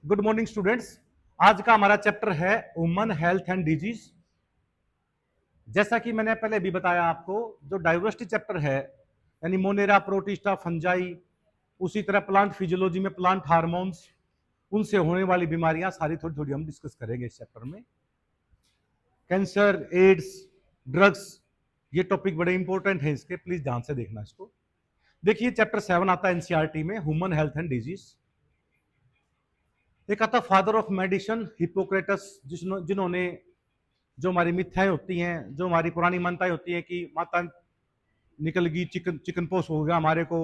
Good morning students. आज का हमारा चैप्टर है वुमन हेल्थ एंड डिजीज। जैसा कि मैंने पहले भी बताया आपको, जो डाइवर्सिटी चैप्टर है यानी मोनेरा, प्रोटिस्टा, फंजाई, उसी तरह प्लांट फिजियोलॉजी में प्लांट हार्मोन्स, उनसे होने वाली बीमारियां सारी थोड़ी थोड़ी हम डिस्कस करेंगे इस चैप्टर में। कैंसर, एड्स, ड्रग्स, ये टॉपिक बड़े इंपॉर्टेंट है इसके, प्लीज ध्यान से देखना इसको। देखिए चैप्टर 7 आता है एनसीईआरटी में, ह्यूमन हेल्थ एंड डिजीज। एक आता फादर ऑफ मेडिसिन हिप्पोक्रेटस, जिन्होंने जो हमारी मिथ्याएं होती हैं, जो हमारी पुरानी मान्यताएं होती हैं कि माता निकल गई, चिकन पोक्स हो गया, हमारे को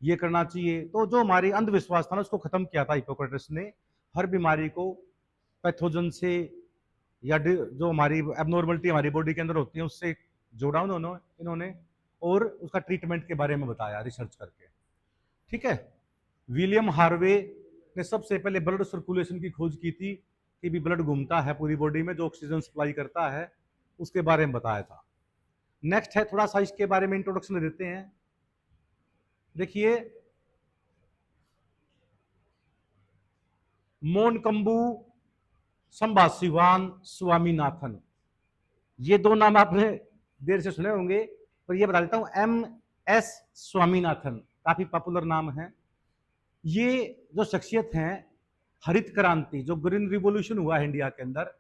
ये करना चाहिए, तो जो हमारी अंधविश्वास था ना उसको खत्म किया था हिप्पोक्रेटस ने। हर बीमारी को पैथोजन से या जो हमारी एबनॉर्मलिटी हमारी बॉडी के अंदर होती है उससे जोड़ा इन्होंने और उसका ट्रीटमेंट के बारे में बताया रिसर्च करके। ठीक है। विलियम हार्वे ने सबसे पहले ब्लड सर्कुलेशन की खोज की थी कि भी ब्लड घूमता है पूरी बॉडी में, जो ऑक्सीजन सप्लाई करता है, उसके बारे में बताया था। नेक्स्ट है, थोड़ा सा इसके बारे में इंट्रोडक्शन देते हैं। देखिए मोनकम्बू संभाशिवान स्वामीनाथन, ये दो नाम आपने देर से सुने होंगे, पर ये बता देता हूं, एम एस स्वामीनाथन काफी पॉपुलर नाम है। ये जो शख्सियत हैं, हरित क्रांति जो ग्रीन रिवॉल्यूशन हुआ है इंडिया के अंदर,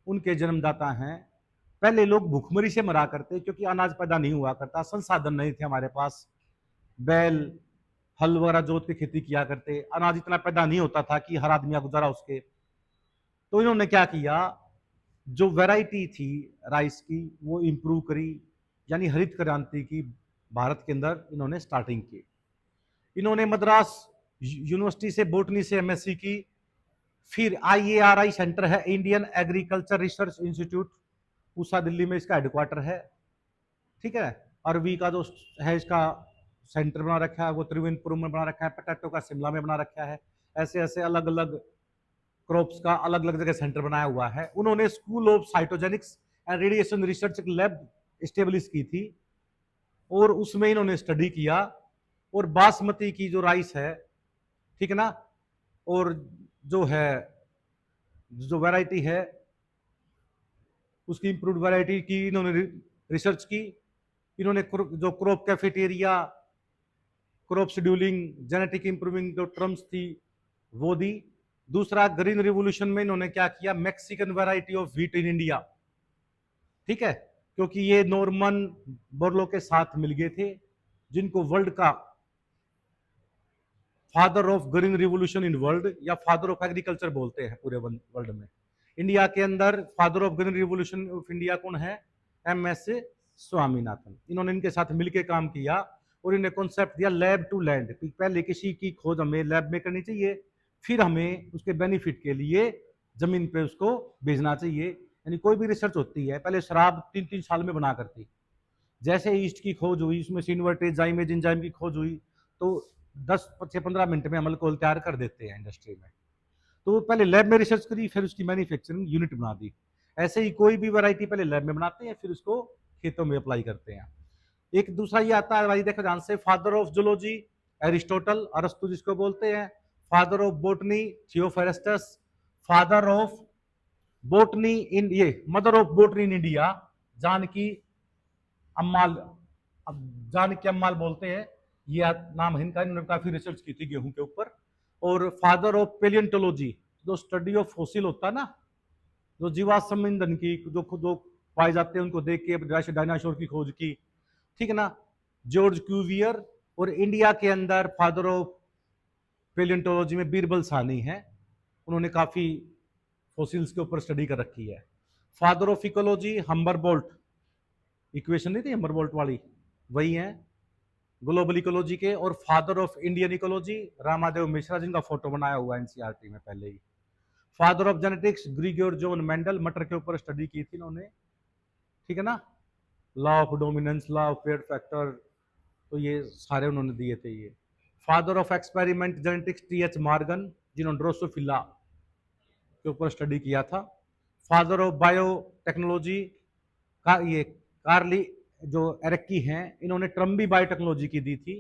उनके जन्मदाता हैं। पहले लोग भूखमरी से मरा करते क्योंकि अनाज पैदा नहीं हुआ करता, संसाधन नहीं थे हमारे पास, बैल हल वगैरह जोत के खेती किया करते, अनाज इतना पैदा नहीं होता था कि हर आदमी गुजारा उसके। तो इन्होंने क्या किया, जो वैरायटी थी राइस की वो इंप्रूव करी, यानी हरित क्रांति की भारत के अंदर इन्होंने स्टार्टिंग की। इन्होंने मद्रास यूनिवर्सिटी से बोटनी से एमएससी की, फिर आईएआरआई सेंटर है, Indian agriculture research institute, Pusa Delhi में इसका हेडक्वार्टर है। ठीक है। अरवी का जो है इसका सेंटर बना रखा है, वो त्रिवेंद्रपुरम में बना रखा है, पटाटो का शिमला में बना रखा है। ऐसे ऐसे अलग अलग क्रॉप्स का अलग अलग जगह सेंटर बनाया हुआ है। उन्होंने school of cytogenetics and radiation research lab establish की थी और उसमें इन्होंने स्टडी किया। और बासमती की जो राइस है, ठीक है ना, और जो है जो वैरायटी है उसकी इंप्रूव्ड वैरायटी की इन्होंने रिसर्च की। इन्होंने जो crop cafeteria, crop scheduling, genetic improving जो टर्म्स थी वो दी। दूसरा, ग्रीन रिवोल्यूशन में इन्होंने क्या किया, Mexican variety of wheat in India. ठीक है, क्योंकि ये नॉर्मन बोरलो के साथ मिल गए थे, जिनको वर्ल्ड का father of green revolution in world या फादर ऑफ एग्रीकल्चर बोलते हैं पूरे वर्ल्ड में। इंडिया के अंदर father of green revolution of India कौन है, एम एस स्वामीनाथन। इन्होंने इनके साथ मिलकर काम किया और इन्हें कॉन्सेप्ट दिया लैब टू लैंड, पहले किसी की खोज हमें लैब में करनी चाहिए, फिर हमें उसके बेनिफिट के लिए जमीन पे उसको भेजना चाहिए। यानी कोई भी रिसर्च होती है, पहले शराब 3-3 साल में बना करती, जैसे ईस्ट की खोज हुई, उसमें इन्वर्टेज जाइमेज एंजाइम की खोज हुई, तो 10 से 15 मिनट में अल्कोहल तैयार कर देते हैं इंडस्ट्री में। तो पहले लैब में रिसर्च करी, फिर उसकी मैन्युफैक्चरिंग यूनिट बना दी। ऐसे ही कोई भी वैरायटी पहले लैब में बनाते हैं, फिर उसको खेतों में अप्लाई करते हैं। एक दूसरा ये आता है भाई, देखो ध्यान से, फादर ऑफ जूलॉजी एरिस्टोटल, अरस्तु जिसको बोलते हैं। Father of botany Theophrastus. Father of botany in, ये mother of botany in India Janaki Ammal, अब जानकी अम्माल बोलते हैं, ये नाम है इनका, इन्होंने काफी रिसर्च की थी गेहूं के ऊपर। और फादर ऑफ पेलियंटोलॉजी, जो स्टडी ऑफ फॉसिल होता है ना, जो जीवाश्म ईंधन की जो पाए जाते हैं उनको देख के जैसे डायनासोर की खोज की, ठीक है ना, जॉर्ज क्यूवियर। और इंडिया के अंदर फादर ऑफ पेलियंटोलॉजी में बीरबल सानी है, उन्होंने काफी फॉसिल्स के ऊपर स्टडी कर रखी है। फादर ऑफ इकोलॉजी हम्बरबोल्ट, इक्वेशन नहीं थी हम्बरबोल्ट वाली, वही है ग्लोबल इकोलॉजी के। और father of Indian ecology Ramadev Mishra, जिनका फोटो बनाया हुआ है एनसीईआरटी में पहले ही। Father of genetics Gregor John Mendel, मटर के ऊपर स्टडी की थी इन्होंने, ठीक है ना, law of dominance, law of pair factor, तो ये सारे उन्होंने दिए थे ये। Father of experiment genetics TH Morgan, जिन्होंने ड्रोसोफिला के ऊपर स्टडी किया था। फादर ऑफ बायोटेक्नोलॉजी का ये कार्ली जो एरेक्की हैं, इन्होंने ट्रम्बी बायोटेक्नोलॉजी की दी थी।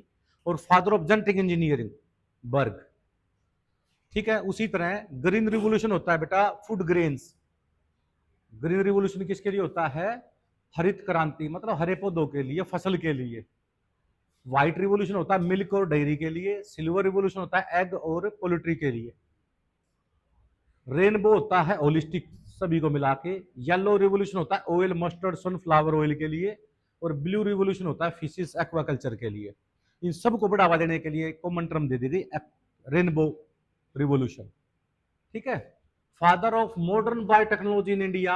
और फादर ऑफ जेनेटिक इंजीनियरिंग बर्ग। ठीक है। उसी तरह ग्रीन रिवोल्यूशन होता है बेटा फूड ग्रेन्स। ग्रीन रिवोल्यूशन किसके लिए होता है? हरित क्रांति, मतलब हरे पौधों के लिए, फसल के लिए। व्हाइट रिवोल्यूशन होता है मिल्क और डेयरी के लिए। सिल्वर रिवोल्यूशन होता है एग और पोल्ट्री के लिए। रेनबो होता है होलिस्टिक, सभी को मिला के। येलो रिवोल्यूशन होता है ऑयल, मस्टर्ड, सनफ्लावर ऑयल के लिए। और ब्लू रिवोल्यूशन होता है फिशिस, एक्वाकल्चर के लिए। इन सबको बढ़ावा देने के लिए कॉमन टर्म दे दी गई रेनबो रिवोल्यूशन। ठीक है। Father of modern biotechnology in India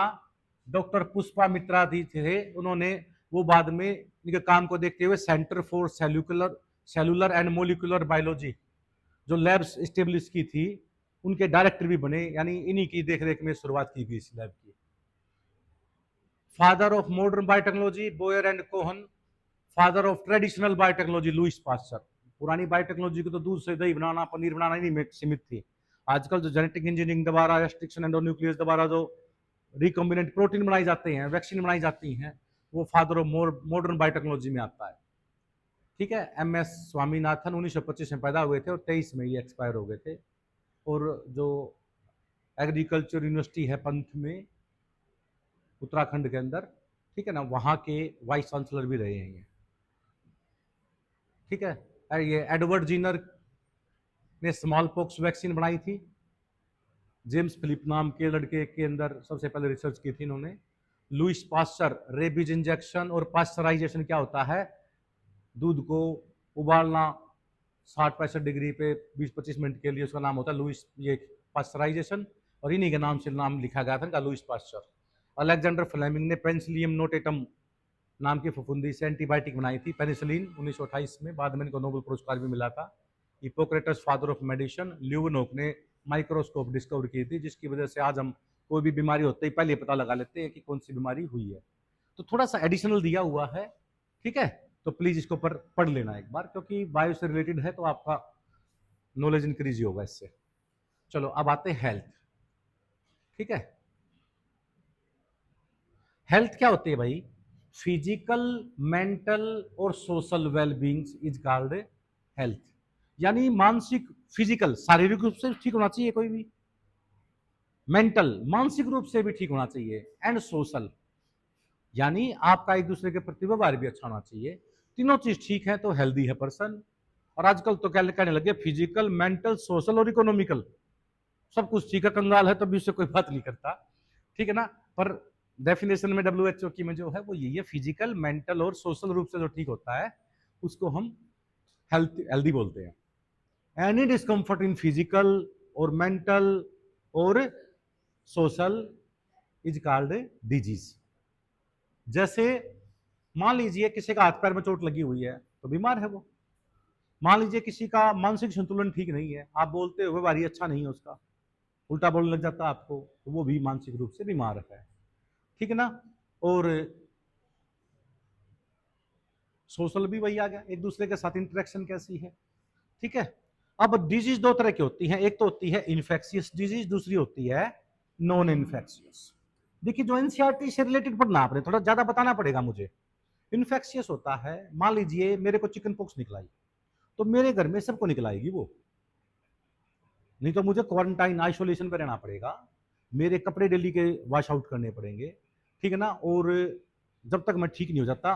doctor Pushpa Mitra ji थे। उन्होंने वो बाद में इनके काम को देखते हुए centre for cellular and molecular biology जो लैब्स स्टेब्लिश की थी, उनके डायरेक्टर भी बने, यानी इन्हीं की देखरेख में शुरुआत की गई इस लैब की। Father of modern biotechnology Boyer and Cohen. Father of traditional biotechnology Louis Pasteur. पुरानी बायोटेक्नोलॉजी को तो दूध से दही बनाना, पनीर बनाना ही नहीं सीमित थी। आजकल जो जेनेटिक इंजीनियरिंग द्वारा, रेस्ट्रिक्शन एंडोन्यूक्लियस द्वारा जो रिकॉम्बिनेंट प्रोटीन बनाई जाते हैं, वैक्सीन बनाई जाती हैं, वो फादर ऑफ मॉडर्न बायोटेक्नोलॉजी में आता है। ठीक है। MS स्वामीनाथन 1925 में पैदा हुए थे और 23 में ये एक्सपायर हो गए थे। और जो एग्रीकल्चर यूनिवर्सिटी है पंथ में, उत्तराखंड के अंदर, ठीक है ना, वहां के वाइस चांसलर भी रहे हैं ये। ठीक है। ये एडवर्ड जीनर ने स्मॉल पॉक्स वैक्सीन बनाई थी। जेम्स फिलिप नाम के लड़के के अंदर सबसे पहले रिसर्च की थी इन्होंने। लुईस पास्चर रेबीज इंजेक्शन और पास्चराइजेशन क्या होता है? दूध को उबालना 60-65 डिग्री पे 20-25 मिनट के लिए, उसका नाम होता है लुईस ये पास्चराइजेशन। और इन्हीं के नाम से नाम लिखा गया था इनका, लुईस पास्चर। अलेक्जेंडर फ्लेमिंग ने पेनिसिलियम नोटेटम नाम की फफूंदी से एंटीबायोटिक बनाई थी, पेनिसिलिन, 1928 में। बाद में इनको नोबेल पुरस्कार भी मिला था। Hippocrates father of medicine. Leeuwenhoek ने माइक्रोस्कोप डिस्कवर की थी, जिसकी वजह से आज हम कोई भी बीमारी होते ही पहले पता लगा लेते हैं कि कौन सी बीमारी हुई है। तो थोड़ा सा एडिशनल दिया हुआ है, ठीक है, तो प्लीज इसको पढ़ लेना एक बार, क्योंकि बायो से रिलेटेड है तो आपका नॉलेज इंक्रीज होगा इससे। चलो अब आते हैं हेल्थ। ठीक है। हेल्थ क्या होती है भाई? फिजिकल, मेंटल और सोशल वेलबींग्स इज कॉल्ड हेल्थ। यानी मानसिक, फिजिकल शारीरिक रूप से ठीक होना चाहिए कोई भी, मेंटल मानसिक रूप से भी ठीक होना चाहिए, एंड सोशल यानी आपका एक दूसरे के प्रति व्यवहार भी अच्छा होना चाहिए। तीनों चीज ठीक है तो हेल्दी है पर्सन। और आजकल तो क्या कहने लगे, फिजिकल, मेंटल, सोशल और इकोनॉमिकल, सब कुछ ठीक है, कंगाल है तब भी उससे कोई बात नहीं करता। ठीक है ना। पर डेफिनेशन में WHO की में जो है वो यही है, फिजिकल, मेंटल और सोशल रूप से जो ठीक होता है उसको हम हेल्दी बोलते हैं। एनी डिस्कम्फर्ट इन फिजिकल और मेंटल और सोशल इज कॉल्ड डिजीज। जैसे मान लीजिए किसी का हाथ पैर में चोट लगी हुई है तो बीमार है वो। मान लीजिए किसी का मानसिक संतुलन ठीक नहीं है, आप बोलते हुए भारी अच्छा नहीं है उसका, उल्टा बोलने लग जाता है आपको, तो वो भी मानसिक रूप से बीमार है। ठीक है ना। और सोशल भी वही आ गया, एक दूसरे के साथ इंटरेक्शन कैसी है। ठीक है। अब डिजीज दो तरह की होती हैं, एक तो होती है इन्फेक्शियस डिजीज, दूसरी होती है नॉन इन्फेक्शियस। देखिए जो एनसीईआरटी से रिलेटेड पढ़ना आपने थोड़ा ज्यादा बताना पड़ेगा मुझे। इन्फेक्शियस होता है, मान लीजिए मेरे को चिकन पॉक्स निकलाई तो मेरे घर में सबको निकलाएगी वो, नहीं तो मुझे क्वारंटाइन आइसोलेशन पे रहना पड़ेगा, मेरे कपड़े डेली के वॉश आउट करने पड़ेंगे। ठीक है ना। और जब तक मैं ठीक नहीं हो जाता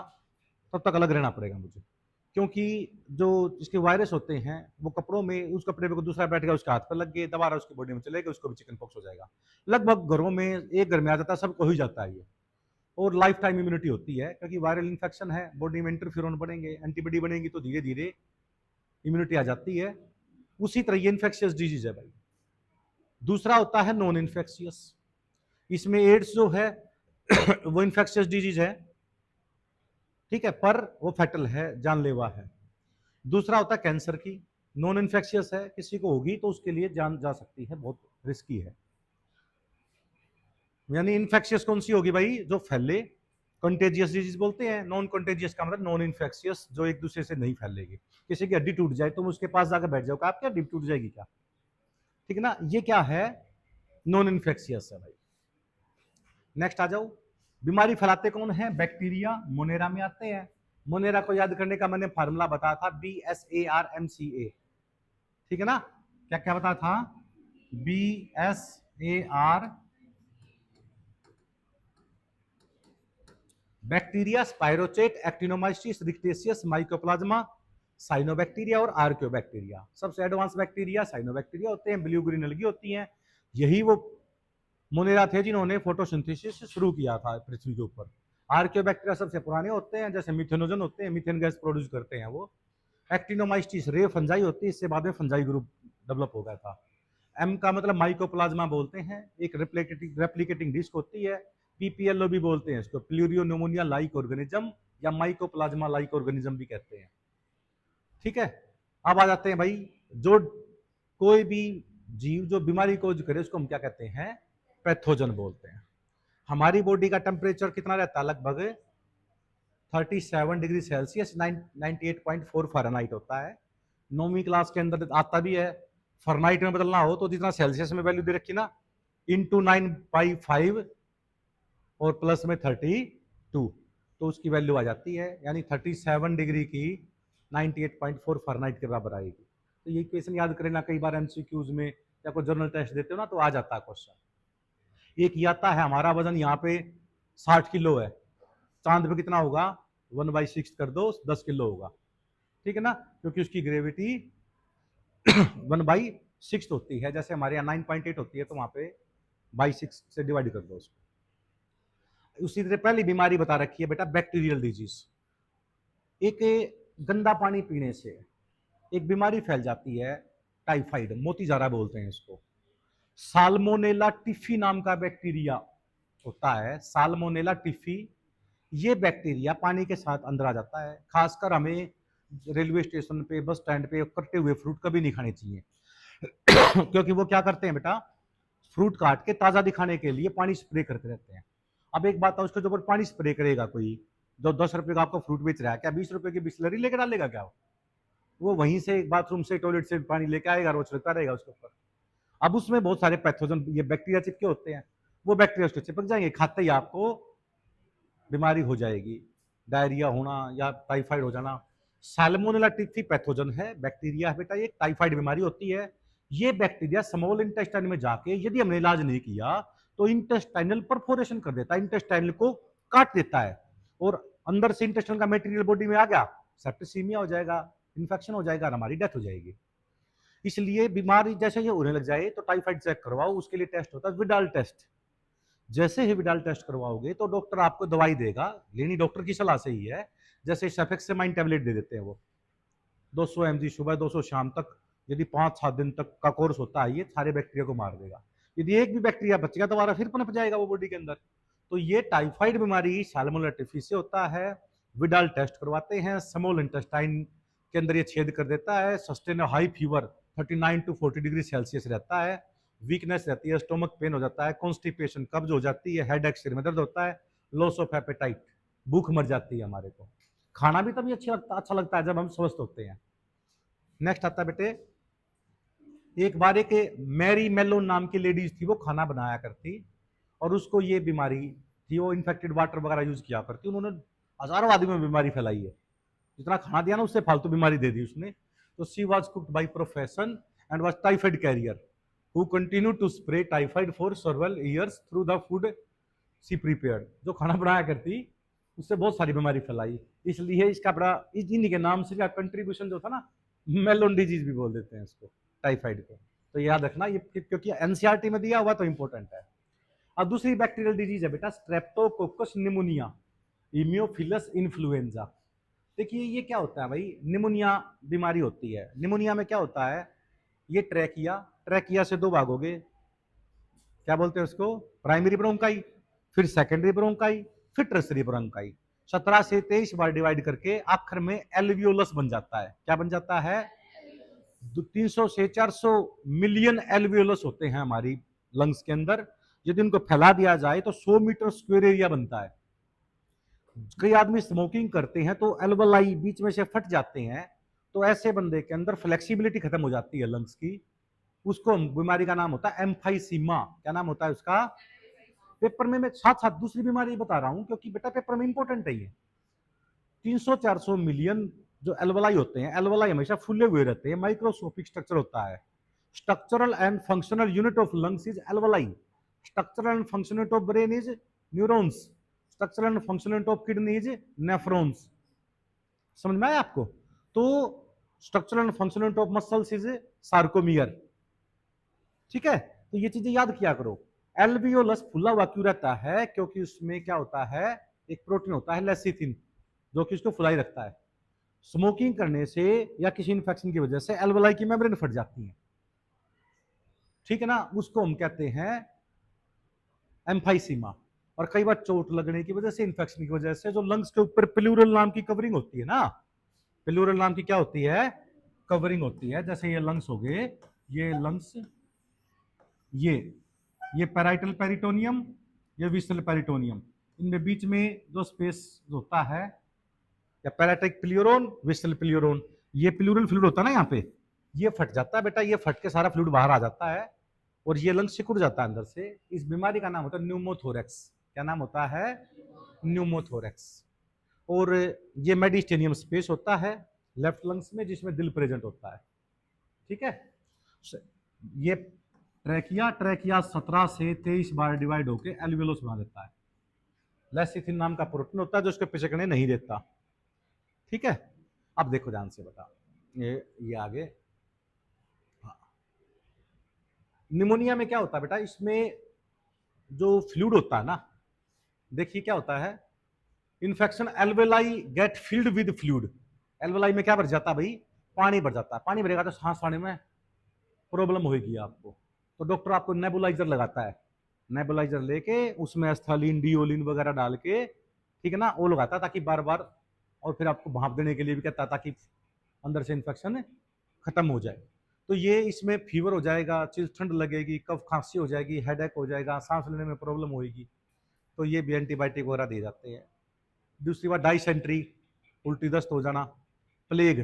तब तक अलग रहना पड़ेगा मुझे, क्योंकि जो इसके वायरस होते हैं वो कपड़ों में, उस कपड़े पे दूसरा बैठ गया, उसके हाथ पर लग गए, दोबारा उसकी बॉडी में चले गए, उसको भी चिकन पॉक्स हो जाएगा। लगभग घरों में, एक घर में आ जाता है, सबको हो ही जाता है ये। और लाइफ टाइम इम्यूनिटी होती है, क्योंकि वायरल इन्फेक्शन है, बॉडी में इंटरफ्यूरॉन बनेंगे, एंटीबॉडी बनेगी तो धीरे धीरे इम्यूनिटी आ जाती है। उसी तरह ये इन्फेक्शियस डिजीज है भाई। दूसरा होता है नॉन इन्फेक्शियस। इसमें एड्स जो है वो इन्फेक्शियस डिजीज है, ठीक है, पर वो फैटल है, जानलेवा है। दूसरा होता है कैंसर की, नॉन इन्फेक्शियस है, किसी को होगी तो उसके लिए जान जा सकती है, बहुत रिस्की है। यानी इन्फेक्शियस कौन सी होगी भाई? जो फैले, कंटेजियस डिजीज बोलते हैं। नॉन कंटेजियस का मतलब नॉन इन्फेक्शियस, जो एक दूसरे से नहीं फैलेगी। किसी की हड्डी टूट जाए तो उसके पास जाकर बैठ जाओ, आपकी हड्डी टूट जाएगी क्या? ठीक है ना। ये क्या है? नॉन इन्फेक्शियस है भाई। नेक्स्ट आ जाओ। बीमारी फैलाते कौन है? बैक्टीरिया, मोनेरा में आते हैं। मोनेरा को याद करने का मैंने फार्मूला बताया था, BSARMCA। ठीक है ना। क्या क्या बताया था? BSAR, bacteria, spirochete, actinomycetes, rickettsias, mycoplasma, cyanobacteria और आर्कियोबैक्टीरिया। सबसे एडवांस बैक्टीरिया साइनोबैक्टीरिया होते हैं, ब्लू ग्रीन अलगी होती हैं। यही वो मोनेरा थे जिन्होंने फोटोसिंथेसिस शुरू किया था पृथ्वी के ऊपर। आर्कियोबैक्टीरिया सबसे पुराने होते हैं, जैसे मिथेनोजन होते हैं, मीथेन गैस प्रोड्यूस करते हैं वो। एक्टिनोमाइसिस रे फंजाई होती है, इससे बाद में फंजाई ग्रुप डेवलप हो गया था। एम का मतलब माइकोप्लाज्मा बोलते हैं, एक रेप्लिकेटिंग डिस्क होती है। पीपीएलओ भी बोलते हैं इसको, प्लूरियो न्यूमोनिया लाइक ऑर्गेनिज्म, या माइकोप्लाज्मा लाइक ऑर्गेनिज्म भी कहते हैं। ठीक है, अब आ जाते हैं भाई, जो कोई भी जीव जो बीमारी कोज करे उसको हम क्या कहते हैं, पैथोजन बोलते हैं। हमारी बॉडी का टेम्परेचर कितना रहता है, लगभग 37 डिग्री सेल्सियस, 98.4 फ़ारेनहाइट होता है। 9वीं क्लास के अंदर आता भी है। फ़ारेनहाइट में बदलना हो तो जितना सेल्सियस में वैल्यू दे रखी ना, इंटू 9/5 और प्लस में 32, तो उसकी वैल्यू आ जाती है, यानी 37 डिग्री की 98.4 फ़ारेनहाइट के बराबर आएगी। तो ये इक्वेशन याद करें, कई बार एमसीक्यूज में या कोई जर्नल टेस्ट देते हो ना, तो आ जाता है क्वेश्चन। एक ये आता है, हमारा वजन यहाँ पे 60 किलो है, चांद पे कितना होगा, 1/6 कर दो, 10 किलो होगा। ठीक है ना, क्योंकि उसकी ग्रेविटी 1/6 होती है, जैसे हमारे यहाँ 9.8 होती है, तो वहां पे बाई 6 से डिवाइड कर दो उसको। उसी तरह पहली बीमारी बता रखी है बेटा, बैक्टीरियल डिजीज। एक गंदा पानी पीने से एक बीमारी फैल जाती है, टाइफाइड, मोतीजारा बोलते हैं इसको। साल्मोनेला टिफी नाम का बैक्टीरिया होता है, साल्मोनेला टिफी। ये बैक्टीरिया पानी के साथ अंदर आ जाता है। खासकर हमें रेलवे स्टेशन पे, बस स्टैंड पे कटे हुए फ्रूट कभी नहीं खाने चाहिए क्योंकि वो क्या करते हैं बेटा, फ्रूट काट के ताजा दिखाने के लिए पानी स्प्रे करते रहते हैं। अब एक बात है, उसके ऊपर पानी स्प्रे करेगा कोई, जो 10 रुपए का आपको फ्रूट बेच रहा है, क्या 20 रुपए की बिस्लरी लेकर डालेगा क्या? वो वहीं से बाथरूम से, टॉयलेट से पानी लेके आएगा, रोज छिड़कता रहेगा उसके ऊपर। अब उसमें बहुत सारे पैथोजन, ये बैक्टीरिया चिपके होते हैं, वो बैक्टीरिया उसको चिपक जाएंगे, खाते ही आपको बीमारी हो जाएगी, डायरिया होना या टाइफाइड हो जाना। सैल्मोनेला टिफी पैथोजन है, बैक्टीरिया है बेटा, ये टाइफाइड बीमारी होती है। ये बैक्टीरिया स्मॉल इंटेस्टाइन में जाके यदि हमने इलाज नहीं किया तो इंटेस्टाइनल परफोरेशन कर देता है, इंटेस्टाइनल को काट देता है, और अंदर से इंटेस्टाइन का मटेरियल बॉडी में आ गया, सेप्टिसीमिया हो जाएगा, इन्फेक्शन हो जाएगा, हमारी डेथ हो जाएगी। इसलिए बीमारी जैसे ये होने लग जाए तो टाइफाइड चेक करवाओ, उसके लिए टेस्ट होता है विडाल टेस्ट। जैसे ही विडाल टेस्ट करवाओगे तो डॉक्टर आपको दवाई देगा, लेनी डॉक्टर की सलाह से ही है। जैसे सेफेक्सेमाइन टैबलेट दे देते हैं वो, 200 mg सुबह, 200 शाम तक, यदि 5-7 दिन तक का कोर्स होता है, ये सारे बैक्टीरिया को मार देगा। यदि एक भी बैक्टीरिया बच गया दोबारा फिर पनप जाएगा वो बॉडी के अंदर। तो ये टाइफाइड बीमारी सैल्मोनेला टिफी से होता है। विडाल टेस्ट करवाते हैं, स्मॉल इंटेस्टाइन के अंदर ये छेद कर देता है। Sustain high fever 39 to 40 degree Celsius रहता है, वीकनेस रहती है, स्टोमक पेन हो जाता है, कॉन्स्टिपेशन कब्ज हो जाती है, हेड एक, सिर में दर्द होता है, लॉस ऑफ एपेटाइट, भूख मर जाती है हमारे को। खाना भी तभी अच्छा लगता है जब हम स्वस्थ होते हैं। नेक्स्ट आता है बेटे, एक बार एक मैरी मेलोन नाम की लेडीज थी, वो खाना बनाया करती और उसको ये बीमारी थी, वो इन्फेक्टेड वाटर वगैरह यूज किया करती। उन्होंने हजारों आदमी में बीमारी फैलाई है, जितना खाना दिया ना उससे फालतू बीमारी दे दी उसने। तो she was cooked by profession and was typhoid carrier who continue to spray typhoid for several years through the food she prepared। जो खाना बनाया करती उससे बहुत सारी बीमारी फैलाई, इसलिए इसका बड़ा इन्हीं के नाम से कंट्रीब्यूशन जो था ना, मेलोन डिजीज भी बोल देते हैं इसको, टाइफाइड को। तो याद रखना ये, क्योंकि एनसीईआरटी में दिया हुआ तो इंपॉर्टेंट है। अब दूसरी बैक्टीरियल डिजीज है बेटा, स्ट्रेप्टोकोकस निमोनिया, इमियोफिलस इन्फ्लुएंजा। देखिए ये क्या होता है भाई, निमोनिया बीमारी होती है। निमोनिया में क्या होता है, ये ट्रैकिया से दो भाग हो गए, क्या बोलते हैं उसको, प्राइमरी ब्रोंकाई, फिर सेकेंडरी ब्रोंकाई, फिर टर्सरी ब्रोंकाई। 17 से 23 बार डिवाइड करके आखिर में एल्वियोलस बन जाता है। क्या बन जाता है, 300 से 400 मिलियन एल्वियोलस होते हैं हमारी लंग्स के अंदर। यदि उनको फैला दिया जाए तो 100 मीटर स्क्वायर एरिया बनता है। कई आदमी स्मोकिंग करते हैं तो एल्वलाई बीच में से फट जाते हैं, तो ऐसे बंदे के अंदर फ्लेक्सिबिलिटी खत्म हो जाती है लंग्स की। उसको बीमारी का नाम होता है एम्फाइसीमा। क्या नाम होता है उसका, पेपर में मैं साथ साथ दूसरी बीमारी बता रहा हूं क्योंकि बेटा पेपर में इंपॉर्टेंट है ये। 300-400 मिलियन जो एल्वलाई होते हैं, एल्वलाई हमेशा फुले हुए रहते हैं, माइक्रोस्कोपिक स्ट्रक्चर होता है। Structural and functional unit of lungs is alveoli. Structural and functional unit of brain is neurons. Structural and functional unit of kidney is nephrons. समझ में आया आपको? तो structural and functional unit of muscles is sarcomere. ठीक है, तो ये चीजें याद किया करो. एल्वियोलस फुला हुआ क्यों रहता है? क्योंकि उसमें क्या होता है, एक प्रोटीन होता है लेसिथिन, जो कि उसको फुलाई रखता है. स्मोकिंग करने से या किसी इन्फेक्शन की वजह से एल्वेलाई की मेम्ब्रेन फट जाती है. ठीक है ना, उसको हम कहते हैं एम्फाइसीमा. और कई बार चोट लगने की वजह से, इन्फेक्शन की वजह से, जो लंग्स के ऊपर प्लूरल नाम की कवरिंग होती है ना, प्लूरल नाम की क्या होती है, कवरिंग होती है. जैसे ये लंग्स हो गए, ये लंग्स, ये पैराइटल पेरिटोनियम, ये विसरल पेरिटोनियम, इनमें बीच में जो स्पेस होता है, या पैराटिक प्लूरोन, विसरल प्लूरोन, ये प्लूरल फ्लूइड होता है ना, यहाँ पे ये फट जाता है बेटा, ये फट के सारा फ्लूइड बाहर आ जाता है और ये लंग सिकुड़ जाता है अंदर से. इस बीमारी का नाम होता है न्यूमोथोरेक्स. क्या नाम होता है? न्यूमोथोरेक्स. और ये मेडिस्टेनियम स्पेस होता है लेफ्ट लंग्स में, जिसमें दिल प्रेजेंट होता है. ठीक है, ये ट्रैकिया 17 से 23 बार डिवाइड होकर एल्वियोलस बना देता है. लेसिथिन नाम का प्रोटीन होता है जो उसके पिचकने नहीं देता. ठीक है, अब देखो ध्यान से बता, ये आगे. निमोनिया में क्या होता है बेटा, इसमें जो फ्लूइड होता है ना, देखिए क्या होता है, infection, alveoli get filled with fluid. Alveoli में क्या भर जाता है भाई? पानी भर जाता है. पानी भरेगा तो सांस पाने में प्रॉब्लम होगी आपको. तो डॉक्टर आपको नेबुलाइजर लगाता है. नेबुलाइजर लेके उसमें एस्थलीन, डिओलिन वगैरह डाल के, ठीक है ना, वो लगाता है ताकि बार बार, और फिर आपको भाप देने के लिए भी कहता है ताकि अंदर से इन्फेक्शन खत्म हो जाए. तो ये इसमें फीवर हो जाएगा, चिल्स, ठंड लगेगी, कफ खांसी हो जाएगी, हेडेक हो जाएगा, सांस लेने में प्रॉब्लम होगी, तो ये भी एंटीबायोटिक वगैरह दे जाते हैं. दूसरी बात डाइसेंट्री, उल्टी दस्त हो जाना. प्लेग,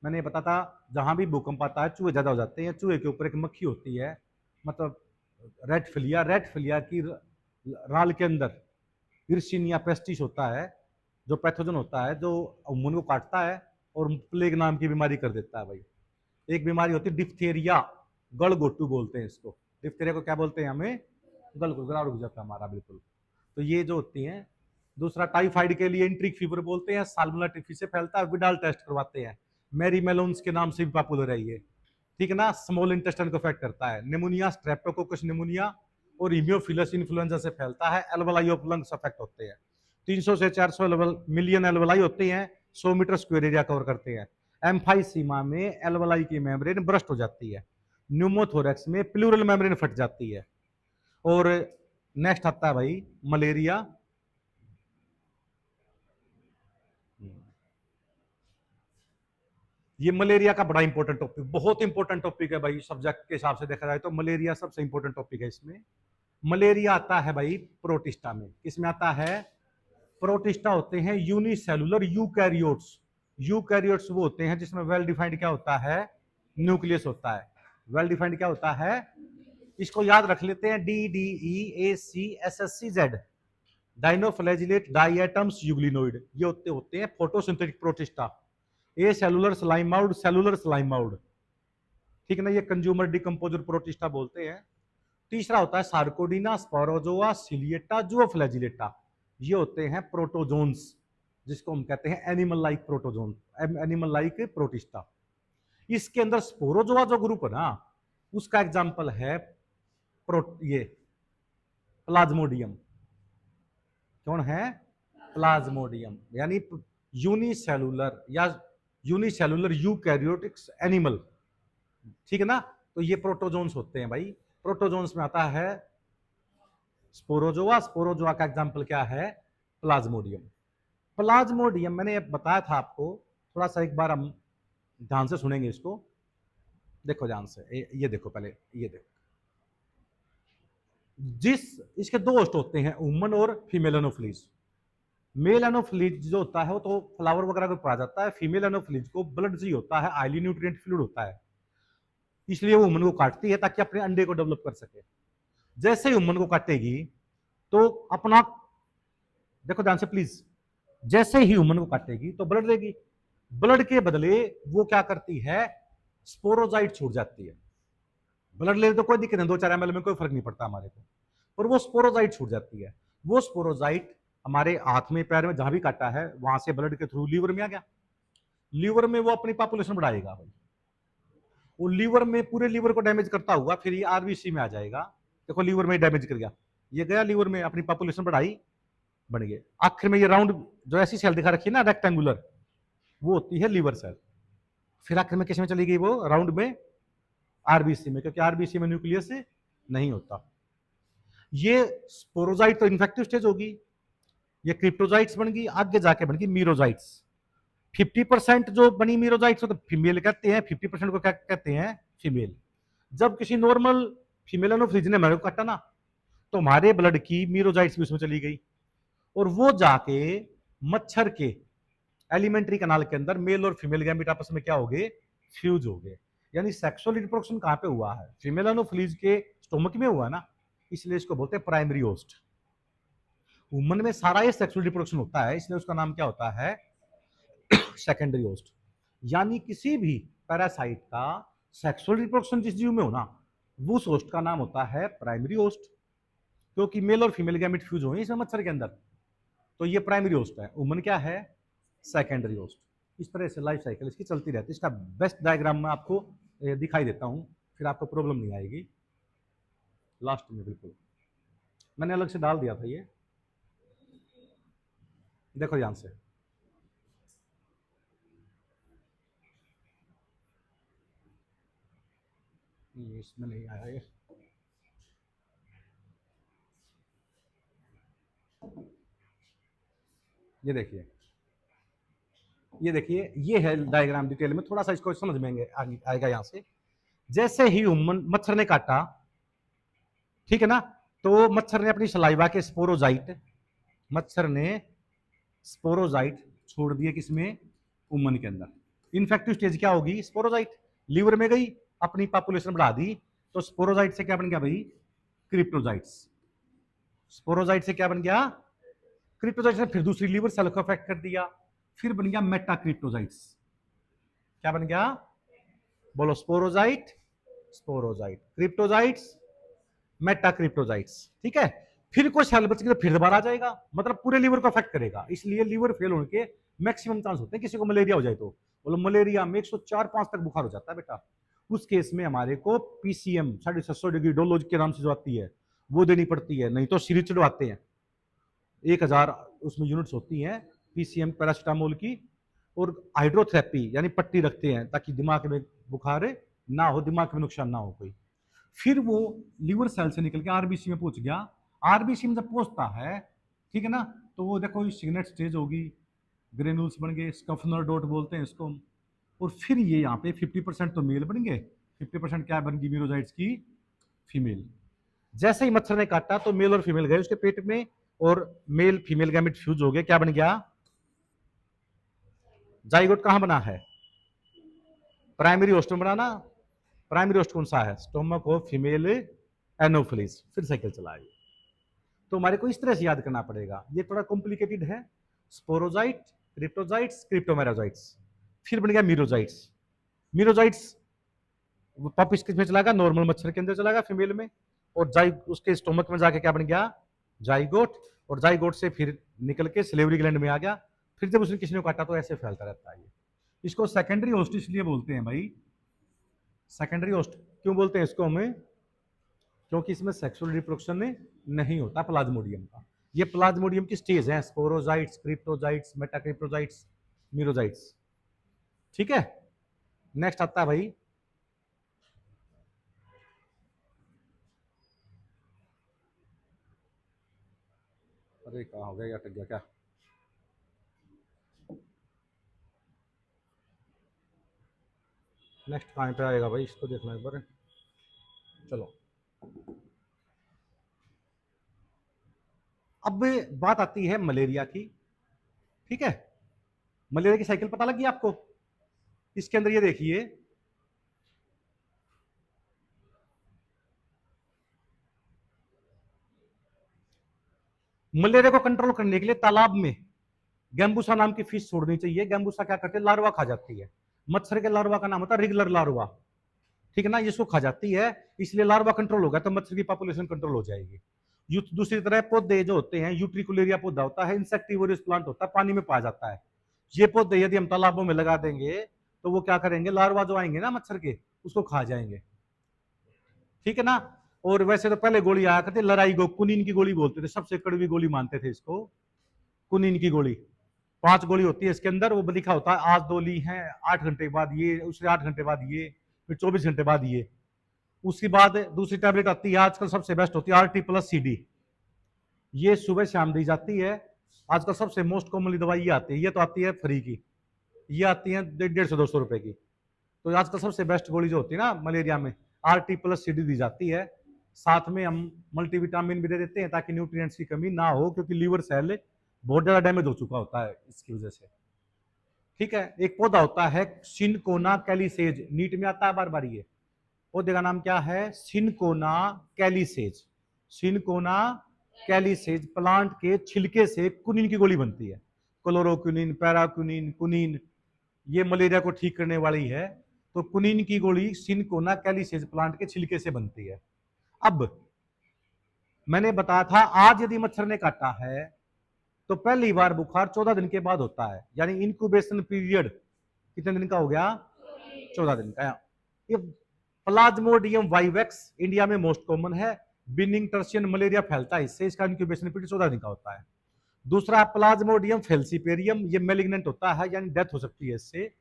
मैंने बताया था जहां भी भूकंप आता है चूहे ज्यादा हो जाते हैं. चूहे के ऊपर एक मक्खी होती है, मतलब रेड फिलिया की राल के अंदर इर्सिनिया पेस्टिस होता है, जो पैथोजन होता है, जो ह्यूमन को काटता है और प्लेग नाम की बीमारी कर देता है भाई. एक बीमारी होती है डिप्थेरिया, गलघोटू बोलते हैं इसको. डिप्थेरिया को क्या बोलते हैं हमें? गला रुक जाता है हमारा, बिल्कुल. तो ये जो होती हैं. दूसरा टाइफाइड के लिए एंट्रिक फीवर बोलते हैं, साल्मोनेला टिफी से फैलता है, विडाल टेस्ट करवाते हैं. मैरी मेलोन्स के नाम से भी पॉपुलर है ये. ठीक है ना, स्मॉल इंटेस्टाइन को अफेक्ट करता है. निमोनिया, स्ट्रेप्टोकोकस निमोनिया और हीमोफिलस इन्फ्लुएंजा से फैलता है. एल्वेलाई ऑफ लंग्स अफेक्ट होते हैं. 300 से 400 मिलियन एल्वेलाई होते हैं, 100 मीटर स्क्वायर एरिया कवर करते हैं. एम्फाइसीमा में एल्वेलाई की मेम्ब्रेन ब्रस्ट हो जाती है. न्यूमोथोरेक्स में प्लूरल मेम्ब्रेन फट जाती है. और नेक्स्ट आता है भाई मलेरिया. ये मलेरिया का बड़ा इंपॉर्टेंट टॉपिक, बहुत इंपॉर्टेंट टॉपिक है भाई. सब्जेक्ट के हिसाब से देखा जाए तो मलेरिया सबसे इंपॉर्टेंट टॉपिक है. इसमें मलेरिया आता है भाई प्रोटिस्टा में. किसमें आता है? प्रोटिस्टा होते हैं यूनिसेलुलर यूकैरियोट्स. यूकैरियोट्स वो होते हैं जिसमें वेल डिफाइंड क्या होता है? न्यूक्लियस होता है. वेल डिफाइंड क्या होता है? इसको याद रख लेते हैं, DDEACSSCZ, डाइनोफ्लैजिलेट डाइएटम्स यूग्लिनोइड. ये होते हैं फोटोसिंथेटिक प्रोटिस्टा. ए सेलुलर स्लाइमाउड, सेलुलर स्लाइमाउड. ठीक है ना, ये कंज्यूमर डिकम्पोजर प्रोटिस्टा बोलते हैं. तीसरा होता है सार्कोडीना, स्पोरोजोआ, सिलिएटा, जुओफ्लैजिलेटा. ये होते हैं प्रोटोजोन्स, जिसको हम कहते हैं animal like protozoan, animal like protista. इसके अंदर स्पोरोजोआ जो ग्रुप है ना, उसका एग्जांपल है ये प्लाज्मोडियम. कौन है? प्लाज्मोडियम. यानी यूनिसेलुलर या यूनिसेलुलर यूकैरियोटिक्स एनिमल. ठीक है ना, तो ये प्रोटोजोन्स होते हैं भाई. प्रोटोजोन्स में आता है स्पोरोजोआ. स्पोरोजोआ का एग्जांपल क्या है? प्लाज्मोडियम. प्लाज्मोडियम मैंने बताया था आपको, थोड़ा सा एक बार हम ध्यान से सुनेंगे इसको. देखो ध्यान से, ये देखो पहले, ये देखो. इसके दो होस्ट होते हैं, ह्यूमन और फीमेल एनोफ्लीज. मेल एनोफ्लीज जो होता है वो तो फ्लावर वगैरह को पा जाता है. फीमेल एनोफ्लीज को ब्लड जी होता है, हाईली न्यूट्रिएंट फ्लूइड होता है, इसलिए वो ह्यूमन को काटती है ताकि अपने अंडे को डेवलप कर सके. जैसे ह्यूमन को काटेगी तो अपना, देखो ध्यान से प्लीज, जैसे ही ह्यूमन को काटेगी तो ब्लड देगी. ब्लड के बदले वो क्या करती है? स्पोरोजाइट छूट जाती है. ब्लड ले तो कोई दिक्कत नहीं, 2-4 ml में कोई फर्क नहीं पड़ता हमारे को, पर वो स्पोरोजाइट छूट जाती है। वो स्पोरोजाइट हमारे हाथ में पैर में जहां भी काटा है वहां से ब्लड के थ्रू लीवर में आ गया, लीवर में वो अपनी पॉपुलेशन बढ़ाएगा भाई, वो लीवर में पूरे लीवर को डैमेज करता हुआ फिर ये आरबीसी में आ जाएगा। देखो लीवर में डैमेज कर गया, ये गया लीवर में, अपनी पॉपुलेशन बढ़ाई, बन गए। आखिर में ये राउंड जो ऐसी सेल दिखा रखी है ना रेक्टेंगुलर, वो होती है लीवर सेल। फिर आखिर में किस में चली गई वो, राउंड में आरबीसी में, क्योंकि आरबीसी में न्यूक्लियस नहीं होता। ये स्पोरोजाइट तो इन्फेक्टिव स्टेज होगी, ये क्रिप्टोजाइट्स बन गई, आगे जाके बन गई मीरोजाइट्स। 50% जो बनी मीरोजाइट्स तो फीमेल कहते हैं, 50% को क्या कहते हैं, फीमेल। जब किसी नॉर्मल फीमेल एनोफ्लीज ने हमारे को काटा ना, तो हमारे ब्लड की मीरोजाइट्स भी उसमें चली गई, और वो जाके मच्छर के एलिमेंट्री कनाल के अंदर मेल और फीमेल गैमेट आपस में क्या हो गए, फ्यूज हो गए। यानी सेक्सुअल रिप्रोडक्शन कहां पे हुआ है, फीमेल एनोफ्लीज के स्टोमक में हुआ ना, इसलिए इसको बोलते हैं प्राइमरी होस्ट। वुमन में सारा ये सेक्सुअल रिप्रोडक्शन होता है, इसलिए उसका नाम क्या होता है, सेकेंडरी होस्ट। यानी किसी भी पैरासाइट का सेक्सुअल रिप्रोडक्शन जिस जीव में होना, वो होस्ट का नाम होता है प्राइमरी होस्ट, क्योंकि मेल और फीमेल गैमेट फ्यूज हुए इसमें मच्छर के अंदर, तो ये प्राइमरी होस्ट है। वुमन क्या है, सेकेंडरी होस्ट। इस तरह से लाइफ साइकिल इसकी चलती रहती है। इसका बेस्ट डायग्राम मैं आपको दिखाई देता हूं, फिर आपको प्रॉब्लम नहीं आएगी। लास्ट में बिल्कुल मैंने अलग से डाल दिया था, ये देखो ध्यान से, इसमें नहीं आया ये देखिए, ये देखिए, ये है डायग्राम डिटेल में, थोड़ा सा इसको समझ में आएगा यहां से। जैसे ही मच्छर ने काटा, ठीक है ना, तो मच्छर ने अपनी सलाइवा के स्पोरोजाइट, मच्छर ने स्पोरोजाइट छोड़ दिए किसमें, उमन के अंदर। इन्फेक्टिव स्टेज क्या होगी, स्पोरोजाइट लीवर में गई, अपनी पॉपुलेशन बढ़ा दी, तो स्पोरोजाइट से क्या बन गया भाई, क्रिप्टोजाइट्स। स्पोरोजाइट से क्या बन गया, क्रिप्टोजाइट्स ने फिर दूसरी लीवर सेल को अफेक्ट कर दिया, फिर बन गया मेटाक्रिप्टोजाइट्स। क्या बन गया, बोलो, स्पोरोजाइट, स्पोरोजाइट, क्रिप्टोजाइट्स, मेटाक्रिप्टोजाइट्स, ठीक है। फिर कोई सेल बच गया, फिर दोबारा आ जाएगा, मतलब पूरे लीवर को अफेक्ट करेगा। इसलिए लीवर फेल होने के मैक्सिमम चांस होते हैं। किसी को मलेरिया हो जाए तो बोलो, मलेरिया में 104-5 तक बुखार हो जाता है बेटा, उस केस में हमारे को पीसीएम 750 डिग्री डोलोज के नाम से जो आती है वो देनी पड़ती है, नहीं तो सिरिंज चढ़वाते हैं, 1000 उसमें यूनिट्स होती हैं पीसीएम पैरासिटामोल की, और हाइड्रोथेरेपी यानी पट्टी रखते हैं ताकि दिमाग में बुखार ना हो, दिमाग में नुकसान ना हो कोई। फिर वो लीवर सेल से निकल के आरबीसी में पहुंच गया। आरबीसी में जब पहुंचता है, ठीक है ना, तो वो देखो सिग्नेट स्टेज होगी, ग्रेनुल्स बन गए, स्कफनर डॉट बोलते हैं इसको, और फिर ये यहाँ पे 50% तो मेल बन गए, 50% क्या बन गई मीरोजाइट्स की, फीमेल। जैसे ही मच्छर ने काटा तो मेल और फीमेल गए उसके पेट में, और मेल फीमेल गैमेट फ्यूज हो गए, क्या बन गया, जाइगोट कहां बना है, प्राइमरी होस्ट में बना ना। प्राइमरी होस्ट कौन सा है, स्टोमक ऑफ फीमेल एनोफिलिस। फिर साइकिल चलाएगी, तो हमारे को इस तरह से याद करना पड़ेगा, ये थोड़ा कॉम्प्लिकेटेड है। स्पोरोजाइट, क्रिप्टोजाइट्स, क्रिप्टोमेरोजाइट्स, फिर बन गया मीरोजाइट्स। मीरोजाइट्स पॉपिस किस में चलाएगा, नॉर्मल मच्छर के अंदर चलाएगा फीमेल में, और उसके स्टोमक में जाके क्या बन गया, जाइगोट, और जाइगोट से फिर निकल के सिलेवरी ग्लैंड में आ गया। फिर जब उसने किसी ने काटा तो ऐसे फैलता रहता है। इसको सेकेंडरी होस्ट इसलिए बोलते हैं भाई, सेकेंडरी होस्ट क्यों बोलते हैं इसको हमें, क्योंकि इसमें सेक्सुअल रिप्रोडक्शन नहीं होता प्लाज्मोडियम का। ये प्लाज्मोडियम की स्टेज है, स्पोरोजाइट्स, क्रिप्टोजाइट्स, मेटाक्रिप्टोजाइट्स, मीरोजाइट्स, ठीक है। नेक्स्ट आता है भाई, अरे कहाँ हो गया, या अटक गया क्या, नेक्स्ट कहाँ पे आएगा भाई, इसको देखना एक बार, चलो। अब बात आती है मलेरिया की, ठीक है। मलेरिया की साइकिल पता लगी आपको, इसके अंदर ये देखिए, मलेरिया को कंट्रोल करने के लिए तालाब में गैम्बूसा नाम की फिश छोड़नी चाहिए। गैम्बूसा क्या करते हैं, लार्वा खा जाती है। मच्छर के लार्वा का नाम होता है रेगुलर लार्वा, ठीक है ना, ये इसको खा जाती है, इसलिए लार्वा कंट्रोल होगा तो मच्छर की पॉपुलेशन कंट्रोल हो जाएगी। दूसरी तरह पौधे जो होते हैं, यूट्रिकुलेरिया पौधा होता है, इंसेक्टिवोरियस प्लांट होता है, पानी में पाया जाता है। ये पौधे यदि हम तालाबों में लगा देंगे तो वो क्या करेंगे, लार्वा जो आएंगे ना मच्छर के, उसको खा जाएंगे। ठीक है ना। और वैसे तो पहले गोली आया करती लड़ाई को कुनीन की गोली बोलते थे, सबसे कड़वी गोली मानते थे इसको, कुनीन की गोली। 5 गोली होती है इसके अंदर, वो लिखा होता है आज 2 ली हैं, 8 घंटे बाद ये, उससे 8 घंटे बाद ये, फिर 24 घंटे बाद ये। उसके बाद दूसरी टैबलेट आती है, आजकल सबसे बेस्ट होती है RT+CD, ये सुबह शाम दी जाती है। आजकल सबसे मोस्ट कॉमनली दवाई ये आती है, ये तो आती है फ्री की, ये आती है 150-200 रुपए की। तो आजकल सबसे बेस्ट गोली जो होती है ना मलेरिया में, RT+CD दी जाती है। साथ में हम मल्टीविटामिन भी दे देते हैं ताकि न्यूट्रिएंट्स की कमी ना हो, क्योंकि लीवर सेल बहुत ज्यादा डैमेज हो चुका होता है इसकी वजह से। ठीक है। एक पौधा होता है सिनकोना कैलिसेज, नीट में आता है बार बार, ये पौधे का नाम क्या है, सिनकोना कैलिसेज। सिनकोना कैलिसेज प्लांट के छिलके से कुनिन की गोली बनती है, क्लोरोक्विनिन, पैराक्विनिन, कुनिन, ये मलेरिया को ठीक करने वाली है। तो कुनिन की गोली सिनकोना कैलिसेज प्लांट के छिलके से बनती है। अब मैंने बताया था आज यदि मच्छर ने काटा है तो पहली बार बुखार 14 दिन के बाद होता है, यानी इंक्यूबेशन पीरियड कितने दिन का हो गया, 14 दिन का। ये प्लाज्मोडियम वाइवेक्स इंडिया में मोस्ट कॉमन है, बिनिंग टर्शियन मलेरिया फैलता है इससे, इसका इंक्यूबेशन पीरियड 14 दिन का होता है। दूसरा प्लाज्मोडियम फेल्सीपेरियम, ये मेलिग्नेंट होता है, यानी डेथ हो सकती है इससे।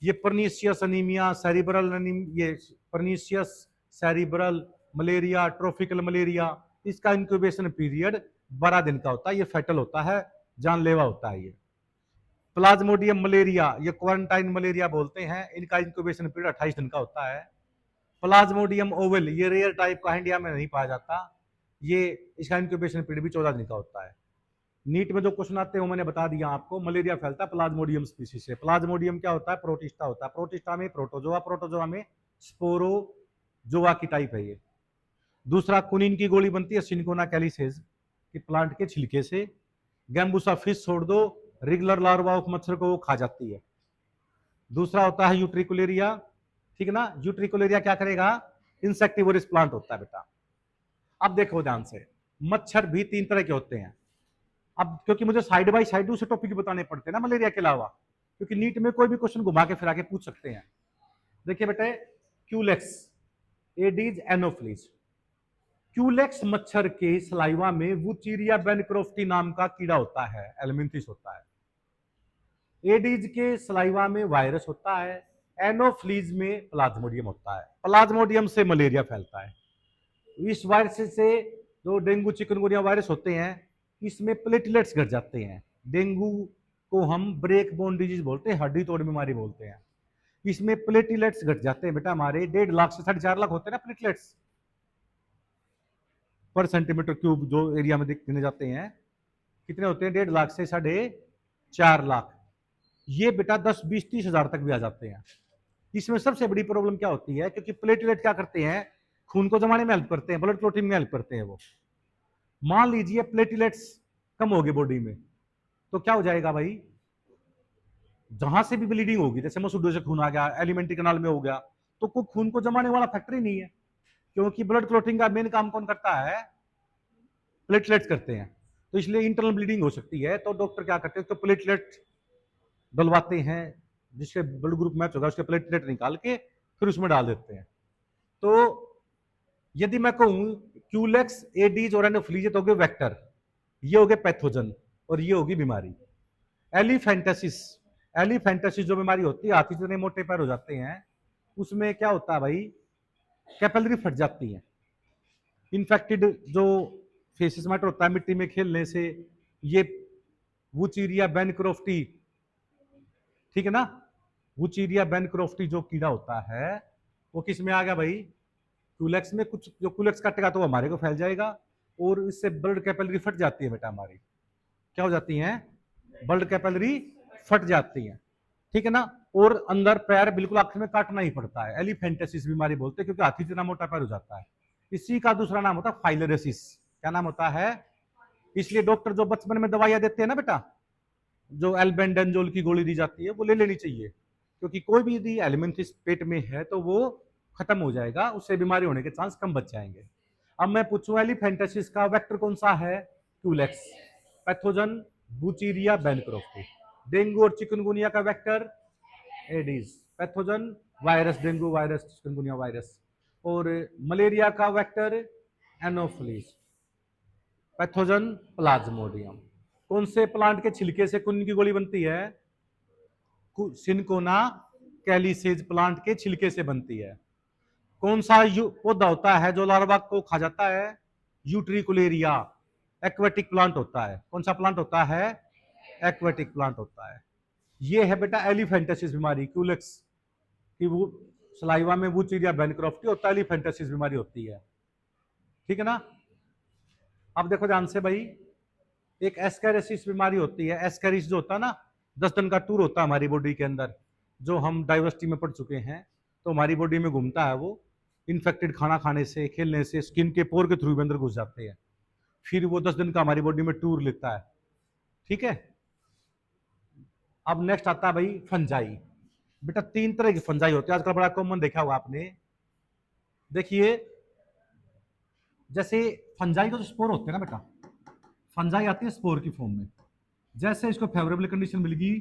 ये परनीशियस अनीमिया, सेरिब्रल ये pernicious cerebral malaria, tropical malaria, इसका इंक्यूबेशन पीरियड 12 दिन का होता है, ये फैटल होता है, जानलेवा होता है ये। प्लाज्मोडियम मलेरिया, ये क्वारंटाइन मलेरिया बोलते हैं, इनका इंक्यूबेशन पीरियड 28 दिन का होता है। प्लाज्मोडियम ओवल, ये रेयर टाइप का इंडिया में नहीं पाया जाता, ये इसका इंक्यूबेशन पीरियड भी 14 दिन का होता है। नीट में जो क्वेश्चन आते हैं वो मैंने बता दिया आपको, मलेरिया फैलता है प्लाज्मोडियम स्पीशीज से। प्लाज्मोडियम क्या होता है, प्रोटिस्टा होता है, प्रोटिस्टा में प्रोटोजोआ, प्रोटोजोआ में स्पोरोजोआ की टाइप है ये। दूसरा कुनिन की गोली बनती है सिनकोना कैलिसेज के प्लांट के छिलके से। गैम्बूसा फिश छोड़ दो, रेगुलर लार्वा ऑफ मच्छर को वो खा जाती है। दूसरा होता है यूट्रिकुलेरिया, ठीक है ना। यूट्रिकुलेरिया क्या करेगा, इंसेक्टिवोरियस प्लांट होता है बेटा। अब देखो ध्यान से, मच्छर भी 3 तरह के होते हैं। अब क्योंकि मुझे साइड बाय साइड दूसरे टॉपिक बताने पड़ते हैं ना मलेरिया के अलावा, क्योंकि नीट में कोई भी क्वेश्चन घुमा के फिरा के पूछ सकते हैं। देखिए बेटे, क्यूलेक्स, एडीज, एनोफ्लीज। क्यूलेक्स मच्छर के सलाइवा में वुचीरिया बेनक्रोफ्टी नाम का कीड़ा होता है, एलमिंथिस होता है। एडीज के सलाइवा में वायरस होता है, एनोफ्लीज में प्लाज्मोडियम होता है। प्लाज्मोडियम से मलेरिया फैलता है। इस वायरस से जो डेंगू चिकनगुनिया वायरस होते हैं, इसमें प्लेटलेट्स घट जाते हैं। डेंगू को हम ब्रेक बोन डिजीज बोलते हैं, हड्डी तोड़ बीमारी बोलते हैं। इसमें प्लेटलेट्स घट जाते हैं बेटा हमारे, 1.5 लाख से 4.5 लाख होते हैं ना प्लेटलेट्स पर सेंटीमीटर क्यूब, जो एरिया में गिने जाते हैं कितने होते हैं, 1.5 लाख से 4.5 लाख। ये बेटा 10, 20, 30 हजार तक भी आ जाते हैं। इसमें सबसे बड़ी प्रॉब्लम क्या होती है, क्योंकि प्लेटलेट क्या करते हैं, खून को जमाने में हेल्प करते हैं, ब्लड क्लॉटिंग में हेल्प करते हैं वो। मान लीजिए प्लेटलेट्स कम हो गए बॉडी में, तो क्या हो जाएगा भाई, जहां से भी ब्लीडिंग होगी, जैसे मसूड़ों से खून आ गया, एलिमेंट्री कनाल में हो गया, तो कोई खून को जमाने वाला फैक्टर ही नहीं है, क्योंकि ब्लड क्लॉटिंग का मेन काम कौन करता है, प्लेटलेट्स करते हैं। तो इसलिए इंटरनल ब्लीडिंग हो सकती है। तो डॉक्टर क्या करते हैं, तो प्लेटलेट डलवाते हैं, जिसके ब्लड ग्रुप मैच होगा उसके प्लेटलेट निकाल के फिर उसमें डाल देते हैं। तो यदि मैं कहूं क्यूलेक्स, एडीज और एनोफ्लीज तो हो गए वेक्टर, ये हो गए पैथोजन, और ये होगी बीमारी। एलिफेंटासिस, एलिफेंटासिस जो बीमारी होती है, हाथी जितने मोटे पैर हो जाते हैं, उसमें क्या होता है भाई, कैपिलरी फट जाती है। इन्फेक्टेड जो फेसिस मैटर होता है मिट्टी में खेलने से, ये वुचीरिया बेनक्रोफ्टी, ठीक है ना, वुचीरिया बेनक्रोफ्टी जो कीड़ा होता है वो किस में आ गया भाई, क्यूलेक्स में। कुछ जो क्यूलेक्स काटेगा तो हमारे को फैल जाएगा, और इससे ब्लड कैपिलरी फट जाती है बेटा हमारी, क्या हो जाती है, ब्लड कैपिलरी फट जाती है, ठीक है ना। और अंदर पैर बिल्कुल आखिर में काटना ही पड़ता है, एलिफेंटासिस बीमारी बोलते हैं, क्योंकि हाथी जितना मोटा पैर हो जाता है। इसी का दूसरा नाम होता है फाइलरेसिस, क्या नाम होता है। इसलिए डॉक्टर जो बचपन में दवाइयां देते हैं ना बेटा, जो एल्बेंडाजोल की गोली दी जाती है, वो ले लेनी चाहिए, क्योंकि कोई भी यदि एलिमेंथिस पेट में है तो वो खत्म हो जाएगा, उससे बीमारी होने के चांस कम बच जाएंगे। अब मैं पूछूं एलिफेंटासिस का वेक्टर कौन सा है? Culex. Pathogen Wuchereria bancrofti. Dengue और चिकनगुनिया का vector Aedes. Pathogen virus, dengue virus, chikungunya virus. और मलेरिया का वेक्टर एनोफिलीज। Pathogen Plasmodium. कौन से प्लांट के छिलके से कुन्न की गोली बनती है? सिनकोना कैलिसेज प्लांट के छिलके से बनती है। कौन सा पौधा होता है जो लार्वा को खा जाता है? यूट्रिकुलेरिया। एक्वेटिक प्लांट होता है। कौन सा प्लांट होता है? एक्वेटिक प्लांट होता है। ये है बेटा एलिफेंटासिस बीमारी, क्यूलेक्स की वो सलाइवा में वुचीरिया बैनक्रॉफ्टी होता है, एलिफेंटासिस बीमारी होती है। ठीक है ना? अब देखो ध्यान से भाई, एक एस्केरिसिस बीमारी होती है। एस्केरिस जो होता है ना, 10 दिन का टूर होता है हमारी बॉडी के अंदर, जो हम डाइवर्सिटी में पढ़ चुके हैं। तो हमारी बॉडी में घूमता है वो, इन्फेक्टेड खाना खाने से, खेलने से, स्किन के पोर के थ्रू भी अंदर घुस जाते हैं। फिर वो 10 दिन का हमारी बॉडी में टूर लेता है। ठीक है? अब नेक्स्ट आता है भाई फंजाई। बेटा 3 तरह की फंजाई होती है, आजकल बड़ा कॉमन देखा होगा आपने। देखिए, जैसे फंजाई का जो स्पोर होते हैं ना बेटा, फंजाई आती है स्पोर की फॉर्म में। जैसे इसको फेवरेबल कंडीशन मिलेगी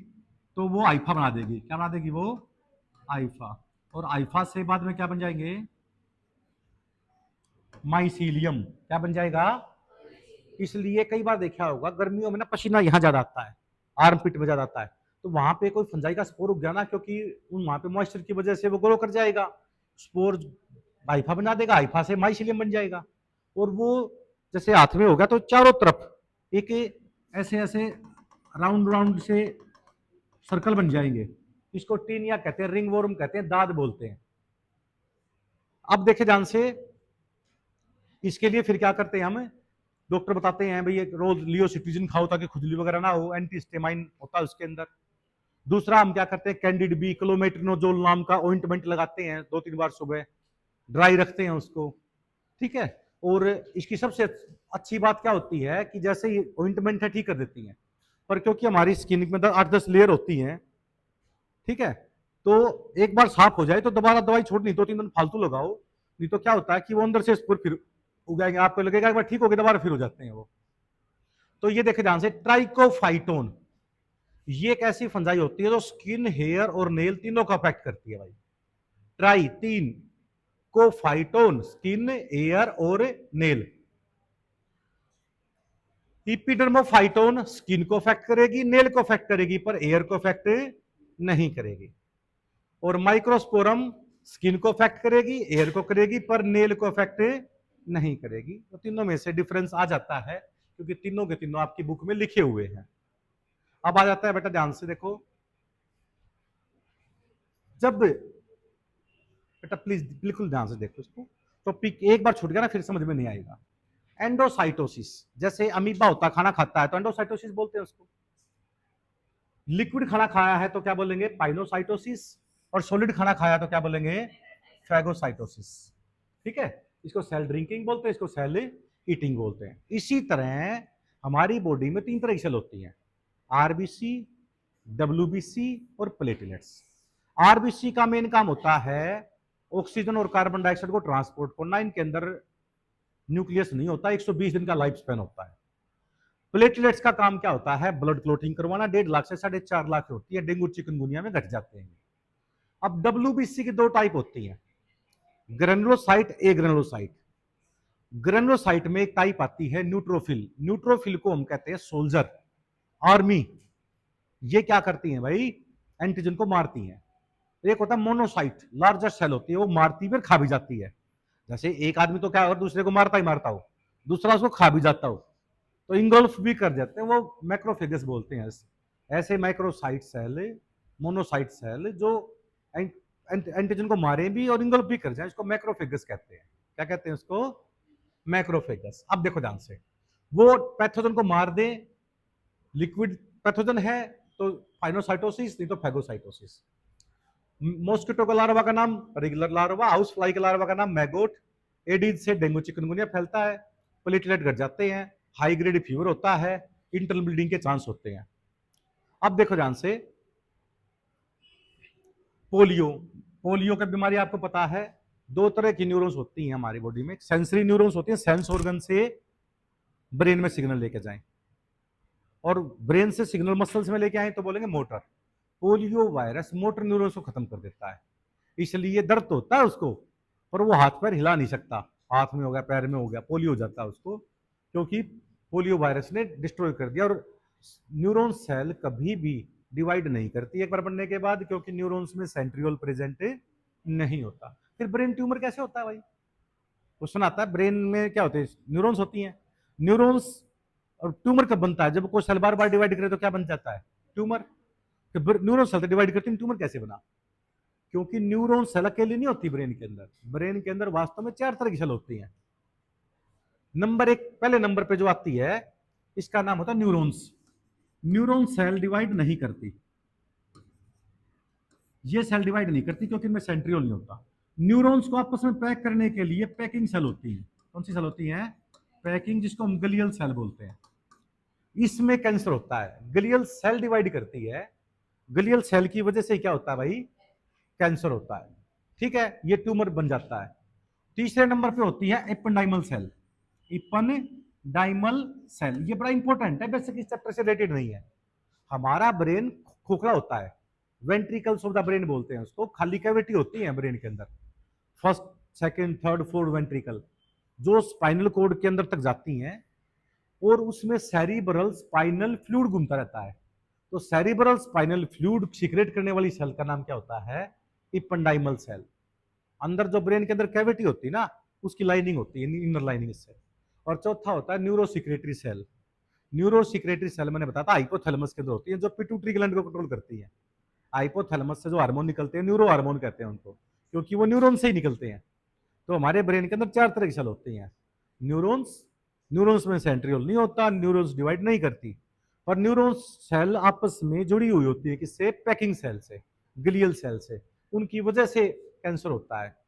तो वो आइफा बना देगी। क्या बना देगी वो? आइफा। और आइफा से बाद में क्या बन जाएंगे? माइसीलियम। क्या बन जाएगा? इसलिए कई बार देखा होगा गर्मियों में ना पसीना यहां ज्यादा आता है, आर्म पिट में ज्यादा आता है, तो वहां पे कोई फंजाई का स्पोर उग गया ना, क्योंकि वहां पे मॉइस्चर की वजह से वो ग्रो कर जाएगा, स्पोर आइफा बना देगा, आइफा से माइसीलियम बन जाएगा। और वो जैसे हाथ में होगा तो चारों तरफ एक ऐसे ऐसे राउंड राउंड से सर्कल बन जाएंगे। इसको टीनिया कहते हैं, रिंग वॉर्म कहते हैं, दाद बोलते हैं। अब देखे ध्यान से, इसके लिए फिर क्या करते हैं हम, डॉक्टर बताते हैं भाई रोज लियोसिट्रिजिन खाओ ताकि खुजली वगैरह ना हो, एंटीहिस्टामाइन होता है उसके अंदर। दूसरा हम क्या करते हैं, कैंडिड बी क्लोमेट्रिनोजोल नाम का ऑइंटमेंट लगाते हैं 2-3 बार सुबह, ड्राई रखते हैं उसको। ठीक है? और इसकी सबसे अच्छी बात क्या होती है कि जैसे ही ऑइंटमेंट है ठीक कर देती है, पर क्योंकि हमारी स्किन में 8-10 लेयर होती हैं, ठीक है, तो एक बार साफ हो जाए तो दोबारा दवाई छोड़नी, 2-3 दिन फालतू लगाओ, नहीं तो क्या होता है कि वो अंदर से फिर उगाएंगे, आपको लगेगा एक बार ठीक हो गया दोबारा फिर हो जाते हैं वो। तो ये देखे ध्यान से, ट्राइकोफाइटोन, ये एक ऐसी फंजाई होती है जो स्किन, हेयर और नेल तीनों को अफेक्ट करती है भाई। ट्राई 3, कोफाइटोन स्किन, एयर और नेल। इपिडर्मोफाइटोन स्किन को अफेक्ट करेगी, नेल को अफेक्ट करेगी, पर एयर को अफेक्ट नहीं करेगी। और माइक्रोस्पोरम स्किन को अफेक्ट करेगी, एयर को करेगी, पर नेल को अफेक्ट नहीं करेगी। तो तीनों में से डिफरेंस आ जाता है, क्योंकि तीनों के तीनों आपकी बुक में लिखे हुए हैं। अब आ जाता है बेटा ध्यान से देखो, जब बेटा प्लीज बिल्कुल ध्यान से देखो इसको, टॉपिक एक बार छूट गया ना फिर समझ में नहीं आएगा। एंडोसाइटोसिस, जैसे अमीबा होता है खाना खाता है तो एंडोसाइटोसिस बोलते हैं उसको। लिक्विड खाना खाया है तो क्या बोलेंगे? पाइनोसाइटोसिस। और सॉलिड खाना खाया तो क्या बोलेंगे? फैगोसाइटोसिस। ठीक है? इसको सेल ड्रिंकिंग बोलते हैं, इसको सेल ईटिंग बोलते हैं। इसी तरह हमारी बॉडी में 3 तरह की सेल होती हैं, आरबीसी, डब्ल्यूबीसी और प्लेटलेट्स। आरबीसी का मेन काम होता है ऑक्सीजन और कार्बन डाइऑक्साइड को ट्रांसपोर्ट करना। इनके अंदर न्यूक्लियस नहीं होता, 120 दिन का लाइफ स्पैन होता है। प्लेटलेट्स का काम क्या होता है? ब्लड क्लोटिंग करवाना, 1.5 लाख से 4.5 लाख होती है, डेंगू चिकनगुनिया में घट जाते हैं। अब डब्ल्यूबीसी की 2 टाइप होती हैं, ग्रेनुलोसाइट, ए ग्रेनुलोसाइट। ग्रेनुलोसाइट में एक टाइप आती है न्यूट्रोफिल। न्यूट्रोफिल को हम कहते हैं सोल्जर, आर्मी। ये क्या करती हैं भाई? एंटीजन को मारती हैं। एक होता है मोनोसाइट, लार्जर सेल होती है, वो मारती फिर खा भी जाती है। जैसे एक आदमी तो क्या, और दूसरे को मारता ही मारता हो, दूसरा उसको खा भी जाता हो, तो इंगल्फ भी कर जाते हैं, वो मैक्रोफेगस बोलते हैं। ऐसे माइक्रोसाइट सेल, मोनोसाइट सेल जो एंटीजन को मारे भी और इंगल्फ भी कर जाए, इसको मैक्रोफेगस कहते हैं। क्या कहते हैं उसको? मैक्रोफेगस। अब देखो ध्यान से, वो पैथोजन को मार दे, लिक्विड पैथोजन है तो फाइनोसाइटोसिस, नहीं तो फैगोसाइटोसिस। मॉस्किटो का लार्वा का नाम रेगुलर लार्वा, हाउस फ्लाई के लार्वा का नाम मैगोट। एडीज से डेंगू चिकनगुनिया फैलता है, प्लेटलेट घट जाते हैं, हाई ग्रेड फीवर होता है, इंटरनल ब्लीडिंग के चांस होते हैं। अब देखो ध्यान से, पोलियो। पोलियो की बीमारी आपको पता है, दो तरह की न्यूरॉन्स होती हैं हमारी बॉडी में, सेंसरी न्यूरॉन्स होती हैं, सेंस ऑर्गन से ब्रेन में सिग्नल लेके जाएं, और ब्रेन से सिग्नल मसल्स में लेके आए तो बोलेंगे motor. Polio virus motor neurons को खत्म कर देता है, इसलिए दर्द तो होता है उसको, पर वो हाथ पैर हिला नहीं सकता, हाथ में हो गया पैर में हो गया, पोलियो हो जाता है उसको, क्योंकि पोलियो वायरस ने डिस्ट्रॉय कर दिया। और न्यूरॉन सेल कभी भी डिवाइड नहीं करती एक बार बनने के बाद, क्योंकि न्यूरॉन्स में सेंट्रियोल प्रेजेंट नहीं होता। फिर ब्रेन ट्यूमर कैसे होता है भाई? क्वेश्चन आता है, ब्रेन में क्या होते हैं? न्यूरॉन्स होती हैं, न्यूरॉन्स, और ट्यूमर कब बनता है? जब कोई सेल बार बार डिवाइड करे तो क्या बन जाता है? ट्यूमर। तो न्यूरॉन सेल डिवाइड करती है, ट्यूमर कैसे बना? क्योंकि न्यूरॉन सेल अकेली नहीं होती ब्रेन के अंदर, ब्रेन के अंदर वास्तव में 4 तरह की सेल होती हैं। नंबर 1, पहले नंबर पे जो आती है इसका नाम होता है न्यूरॉन्स। न्यूरॉन सेल डिवाइड नहीं करती, ये सेल डिवाइड नहीं करती क्योंकि इनमें सेंट्रियोल नहीं होता। न्यूरॉन्स को आपस में पैक करने के लिए पैकिंग सेल होती है। कौन सी सेल होती है? पैकिंग, जिसको हम गलियल सेल बोलते हैं। इसमें कैंसर होता है, गलियल सेल डिवाइड करती है, गलियल सेल की वजह से क्या होता है भाई? कैंसर होता है। ठीक है, ये ट्यूमर बन जाता है। तीसरे नंबर पे होती है एपेंडाइमल सेल। एपेंडाइमल सेल ये बड़ा इंपॉर्टेंट है, वैसे इस चैप्टर से रिलेटेड नहीं है। हमारा ब्रेन खोखला होता है, वेंट्रिकल्स ऑफ द ब्रेन बोलते हैं उसको, खाली कैविटी होती है ब्रेन के अंदर, first second third fourth ventricle, जो स्पाइनल कोड के अंदर तक जाती हैं, और उसमें सेरिब्रल स्पाइनल फ्लूइड घूमता रहता है। तो सेरिब्रल स्पाइनल फ्लूइड सीक्रेट करने वाली सेल का नाम क्या होता है? Ependymal cell. अंदर जो ब्रेन के अंदर कैविटी होती है ना, उसकी लाइनिंग होती है, इनर लाइनिंग इससे। और चौथा होता है न्यूरोसिक्रेटरी सेल। न्यूरोसिक्रेटरी सेल मैंने बताया था हाइपोथैलेमस के अंदर होती है, जो पिट्यूटरी ग्लैंड को कंट्रोल करती है। हाइपोथैलेमस से जो हार्मोन निकलते हैं, न्यूरो हार्मोन कहते हैं उनको, क्योंकि वो न्यूरॉन से ही निकलते हैं। तो हमारे ब्रेन के अंदर 4 तरह की सेल होती हैं। न्यूरॉन्स, न्यूरॉन्स में सेंट्रियोल नहीं होता, न्यूरॉन्स डिवाइड नहीं करती, पर न्यूरॉन्स सेल आपस में जुड़ी हुई होती है, किससे? पैकिंग सेल से, ग्लियल सेल से। उनकी वजह से कैंसर होता है।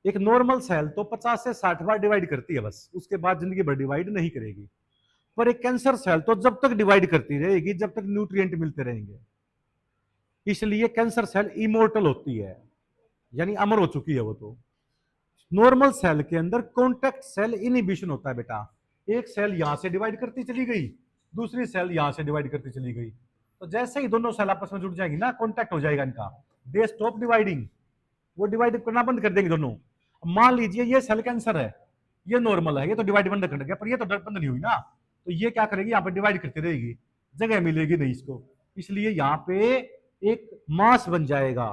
एक नॉर्मल सेल तो 50 से 60 बार डिवाइड करती है बस, उसके बाद जिंदगी भर डिवाइड नहीं करेगी। पर एक कैंसर सेल तो जब तक डिवाइड करती रहेगी जब तक न्यूट्रिएंट मिलते रहेंगे। इसलिए कैंसर सेल इमोर्टल होती है, यानी अमर हो चुकी है वो। तो नॉर्मल सेल के अंदर कॉन्टैक्ट सेल इनहिबिशन होता है बेटा। एक सेल यहां से डिवाइड करती चली गई, दूसरी सेल यहां से डिवाइड करती चली गई, तो जैसे ही दोनों सेल आपस में जुड़ जाएगी ना, कॉन्टैक्ट हो जाएगा इनका, दे स्टॉप डिवाइडिंग, वो डिवाइड करना बंद कर देंगे दोनों। मान लीजिए ये सेल कैंसर है, ये नॉर्मल है, ये तो डिवाइड बंद कर गया, पर ये तो बंद नहीं हुई ना, तो ये क्या करेगी? यहाँ पे डिवाइड करती रहेगी, जगह मिलेगी नहीं इसको, इसलिए यहाँ पे एक मास बन जाएगा,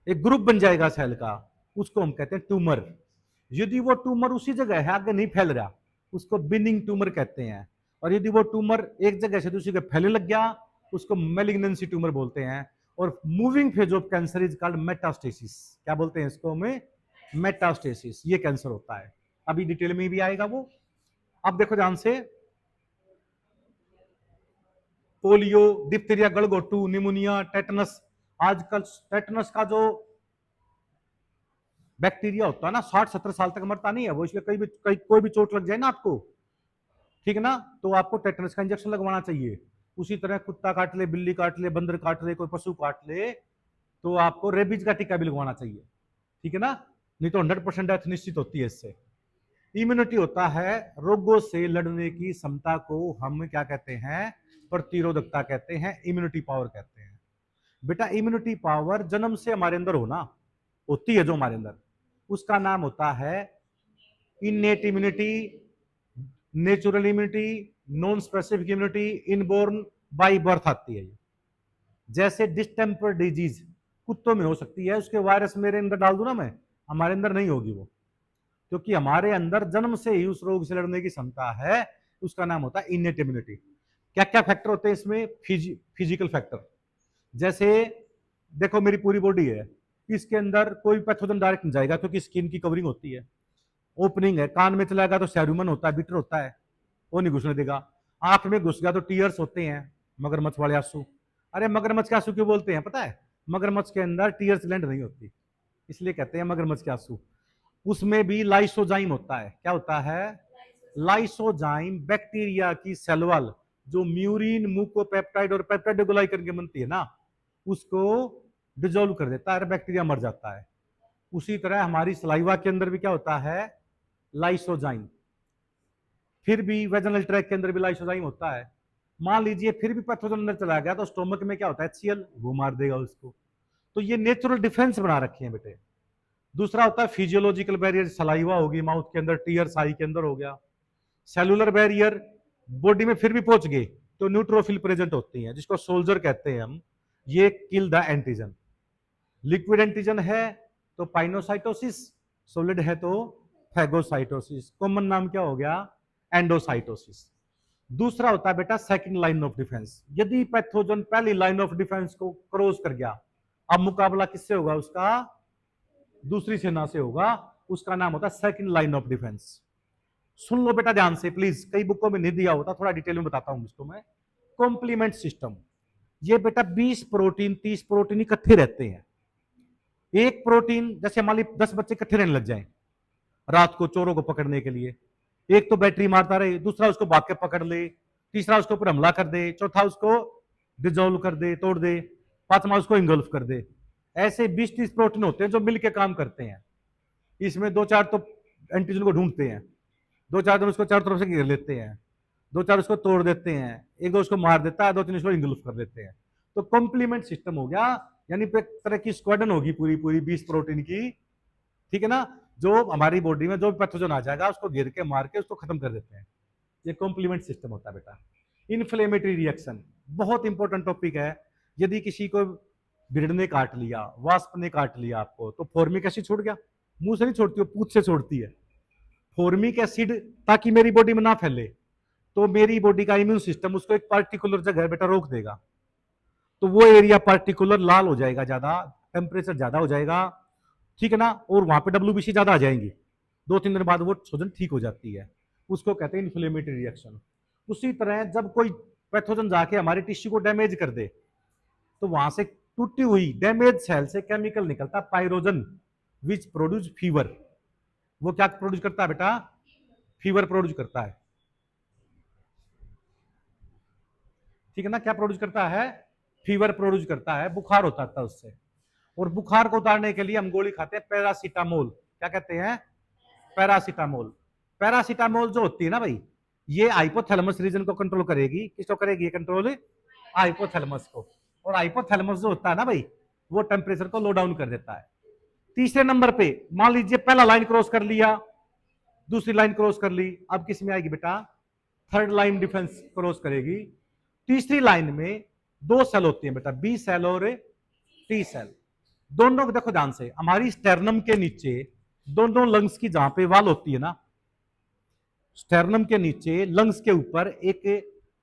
एक ग्रुप बन जाएगा सेल का, उसको हम कहते हैं ट्यूमर। यदि वो ट्यूमर उसी जगह है, आगे नहीं फैल रहा, उसको बिनिंग ट्यूमर कहते हैं। और यदि वो ट्यूमर एक जगह से दूसरी जगह फैलने लग गया, उसको मेलिग्नेंसी ट्यूमर बोलते हैं। और moving phase of cancer is called metastasis. क्या बोलते हैं इसको? में मेटास्टेसिस, ये कैंसर होता है। अभी डिटेल में भी आएगा वो। अब देखो ध्यान से, पोलियो, डिप्थीरिया, गलघोटू, निमोनिया, टेटनस। आजकल टेटनस का जो बैक्टीरिया होता है ना, 60-70 साल तक मरता नहीं है वो, इसलिए कोई भी चोट लग जाए ना आपको, ठीक है ना, तो आपको टेटनस का इंजेक्शन लगवाना चाहिए। उसी तरह कुत्ता काट ले, बिल्ली काट ले, बंदर काट ले, कोई पशु काट ले, तो आपको रेबीज का टीका भी लगवाना चाहिए, ठीक है ना, नहीं तो 100% डेथ निश्चित होती है इससे। इम्यूनिटी होता है रोगों से लड़ने की क्षमता को हम क्या कहते हैं? प्रतिरोधकता कहते हैं, इम्यूनिटी पावर कहते हैं। बेटा इम्यूनिटी पावर जन्म से हमारे अंदर होती है, जो हमारे अंदर, उसका नाम होता है innate immunity, natural immunity, non specific immunity, inborn, by birth आती है। जैसे डिस्टेम्पर डिजीज कुत्तों में हो सकती है, उसके वायरस मेरे अंदर डाल दूं ना मैं, हमारे अंदर नहीं होगी वो, क्योंकि हमारे अंदर जन्म से ही उस रोग से लड़ने की क्षमता है, उसका नाम होता है इननेट इम्यूनिटी। क्या क्या फैक्टर होते हैं इसमें? फिजिकल फैक्टर, जैसे देखो मेरी पूरी बॉडी है, इसके अंदर कोई पैथोजन डायरेक्ट नहीं जाएगा, क्योंकि स्किन की कवरिंग होती है, ओपनिंग है। कान में चलाएगा तो सैरुमन होता है, बिटर होता है, वो नहीं घुसने देगा। आंख में घुस गया तो टीयर्स होते हैं, मगरमच्छ वाले आंसू। अरे मगरमच्छ के आंसू क्यों बोलते हैं पता है? मगरमच्छ के अंदर टीयर्स ग्लैंड नहीं होती, इसलिए कहते हैं मगरमच्छ के आंसू। उसमें भी लाइसोजाइम होता है। क्या होता है? लाइसोजाइम बैक्टीरिया की सेल वॉल, जो म्यूरिन, म्यूकोपेप्टाइड और पेप्टाइडोग्लाइकन के बनती है ना, उसको डिजोल्व कर देता है, बैक्टीरिया मर जाता है। उसी तरह हमारी सलाइवा के अंदर भी क्या होता है, लाइसोजाइम। फिर भी वेजनल ट्रैक के अंदर भी लाइसोजाइम होता है। मान लीजिए फिर भी पैथोजन अंदर चला गया तो स्टोमक में क्या होता है, HCl, वो मार देगा उसको। तो ये नेचुरल डिफेंस बना रखे हैं बेटे। दूसरा होता है फिजियोलॉजिकल बैरियर, सलाइवा होगी माउथ के अंदर, टीयर्स आई के अंदर हो गया। सेलुलर बैरियर, बॉडी में फिर भी पहुंच गए तो न्यूट्रोफिल प्रेजेंट होती हैं, जिसको सोल्जर कहते हैं हम, ये kill the antigen. Liquid antigen है तो पाइनोसाइटोसिस, सॉलिड है तो फैगोसाइटोसिस। कॉमन नाम क्या हो गया, एंडोसाइटोसिस। दूसरा होता है बेटा सेकंड लाइन ऑफ डिफेंस। यदि पैथोजन पहली लाइन ऑफ डिफेंस को क्रॉस कर गया, अब मुकाबला किससे होगा उसका, दूसरी सेना से होगा, उसका नाम होता है सेकंड लाइन ऑफ डिफेंस। सुन लो बेटा ध्यान से प्लीज, कई बुकों में नहीं दिया होता, थोड़ा डिटेल में बताता हूं इसको मैं। कॉम्प्लीमेंट सिस्टम, ये बेटा 20 प्रोटीन 30 प्रोटीन इकट्ठे रहते हैं। एक प्रोटीन, जैसे मान ली 10 बच्चे इकट्ठे रहने लग जाएं रात को चोरों को पकड़ने के लिए, एक तो बैटरी मारता रहे, दूसरा उसको भाग के पकड़ ले, तीसरा उसके ऊपर हमला कर दे, चौथा उसको डिजोल्व कर दे, तोड़ दे, पांचवा उसको इंगल्फ कर दे। ऐसे 20-30 प्रोटीन होते हैं जो मिलकर काम करते हैं। इसमें 2-4 तो एंटीजन को ढूंढते हैं, 2-4 दिन उसको चारों तरफ से घेर लेते हैं, 2-4 उसको तोड़ देते हैं, एक दो उसको मार देता है, 2-3 उसको इंगल्फ कर देते हैं। तो कॉम्प्लीमेंट सिस्टम हो गया, यानी एक तरह की स्क्वाडन होगी पूरी पूरी 20 प्रोटीन की, ठीक है ना, जो हमारी बॉडी में जो पैथोजन आ जाएगा उसको घेर के मार के उसको खत्म कर देते हैं। ये कॉम्प्लीमेंट सिस्टम होता है बेटा। इन्फ्लेमेटरी रिएक्शन बहुत इंपॉर्टेंट टॉपिक है। यदि किसी को बिरड ने काट लिया, वास्प ने काट लिया आपको, तो फॉर्मिक एसिड छोड़ गया, मुंह से नहीं छोड़ती, वो पूंछ से छोड़ती है फॉर्मिक एसिड, ताकि मेरी बॉडी में ना फैले। तो मेरी बॉडी का इम्यून सिस्टम उसको एक पार्टिकुलर जगह बेटा रोक देगा, तो वो एरिया पार्टिकुलर लाल हो जाएगा, ज्यादा टेम्परेचर ज्यादा हो जाएगा, ठीक है ना, और वहां पे WBC ज्यादा आ जाएंगी। 2-3 दिन बाद वो सूजन ठीक हो जाती है, उसको कहते हैं इन्फ्लेमेटरी रिएक्शन। उसी तरह जब कोई पैथोजन जाके हमारे टिश्यू को डैमेज कर दे, तो वहां से टूटी हुई डैमेज सेल से केमिकल निकलता है पायरोजन, विच प्रोड्यूस फीवर। वो क्या प्रोड्यूस करता है बेटा, फीवर प्रोड्यूस करता है, ठीक है ना, क्या प्रोड्यूस करता है, फीवर प्रोड्यूस करता है, बुखार होता था उससे। और बुखार को उतारने के लिए हम गोली खाते हैं पैरासीटामोल, क्या कहते हैं, पैरासीटामोल। पैरासीटामोल जो होती है ना भाई, ये हाइपोथैलेमस रीजन को कंट्रोल करेगी, किसको करेगी ये कंट्रोल, हाइपोथैलेमस को। और हाइपोथैलेमस जो होता है ना भाई, वो टेम्परेचर को लो डाउन कर देता है। तीसरे नंबर पे मान लीजिए पहला लाइन क्रॉस कर लिया, दूसरी लाइन क्रॉस कर ली, अब किस में आएगी बेटा, थर्ड लाइन डिफेंस क्रॉस करेगी। तीसरी लाइन में 2 सेल होती है बेटा, बी सेल और टी सेल। दोनों को देखो ध्यान से, हमारी स्टेर्नम के नीचे दोनों लंग्स की जहां पे वाल होती है ना, स्टेर्नम के नीचे लंग्स के ऊपर एक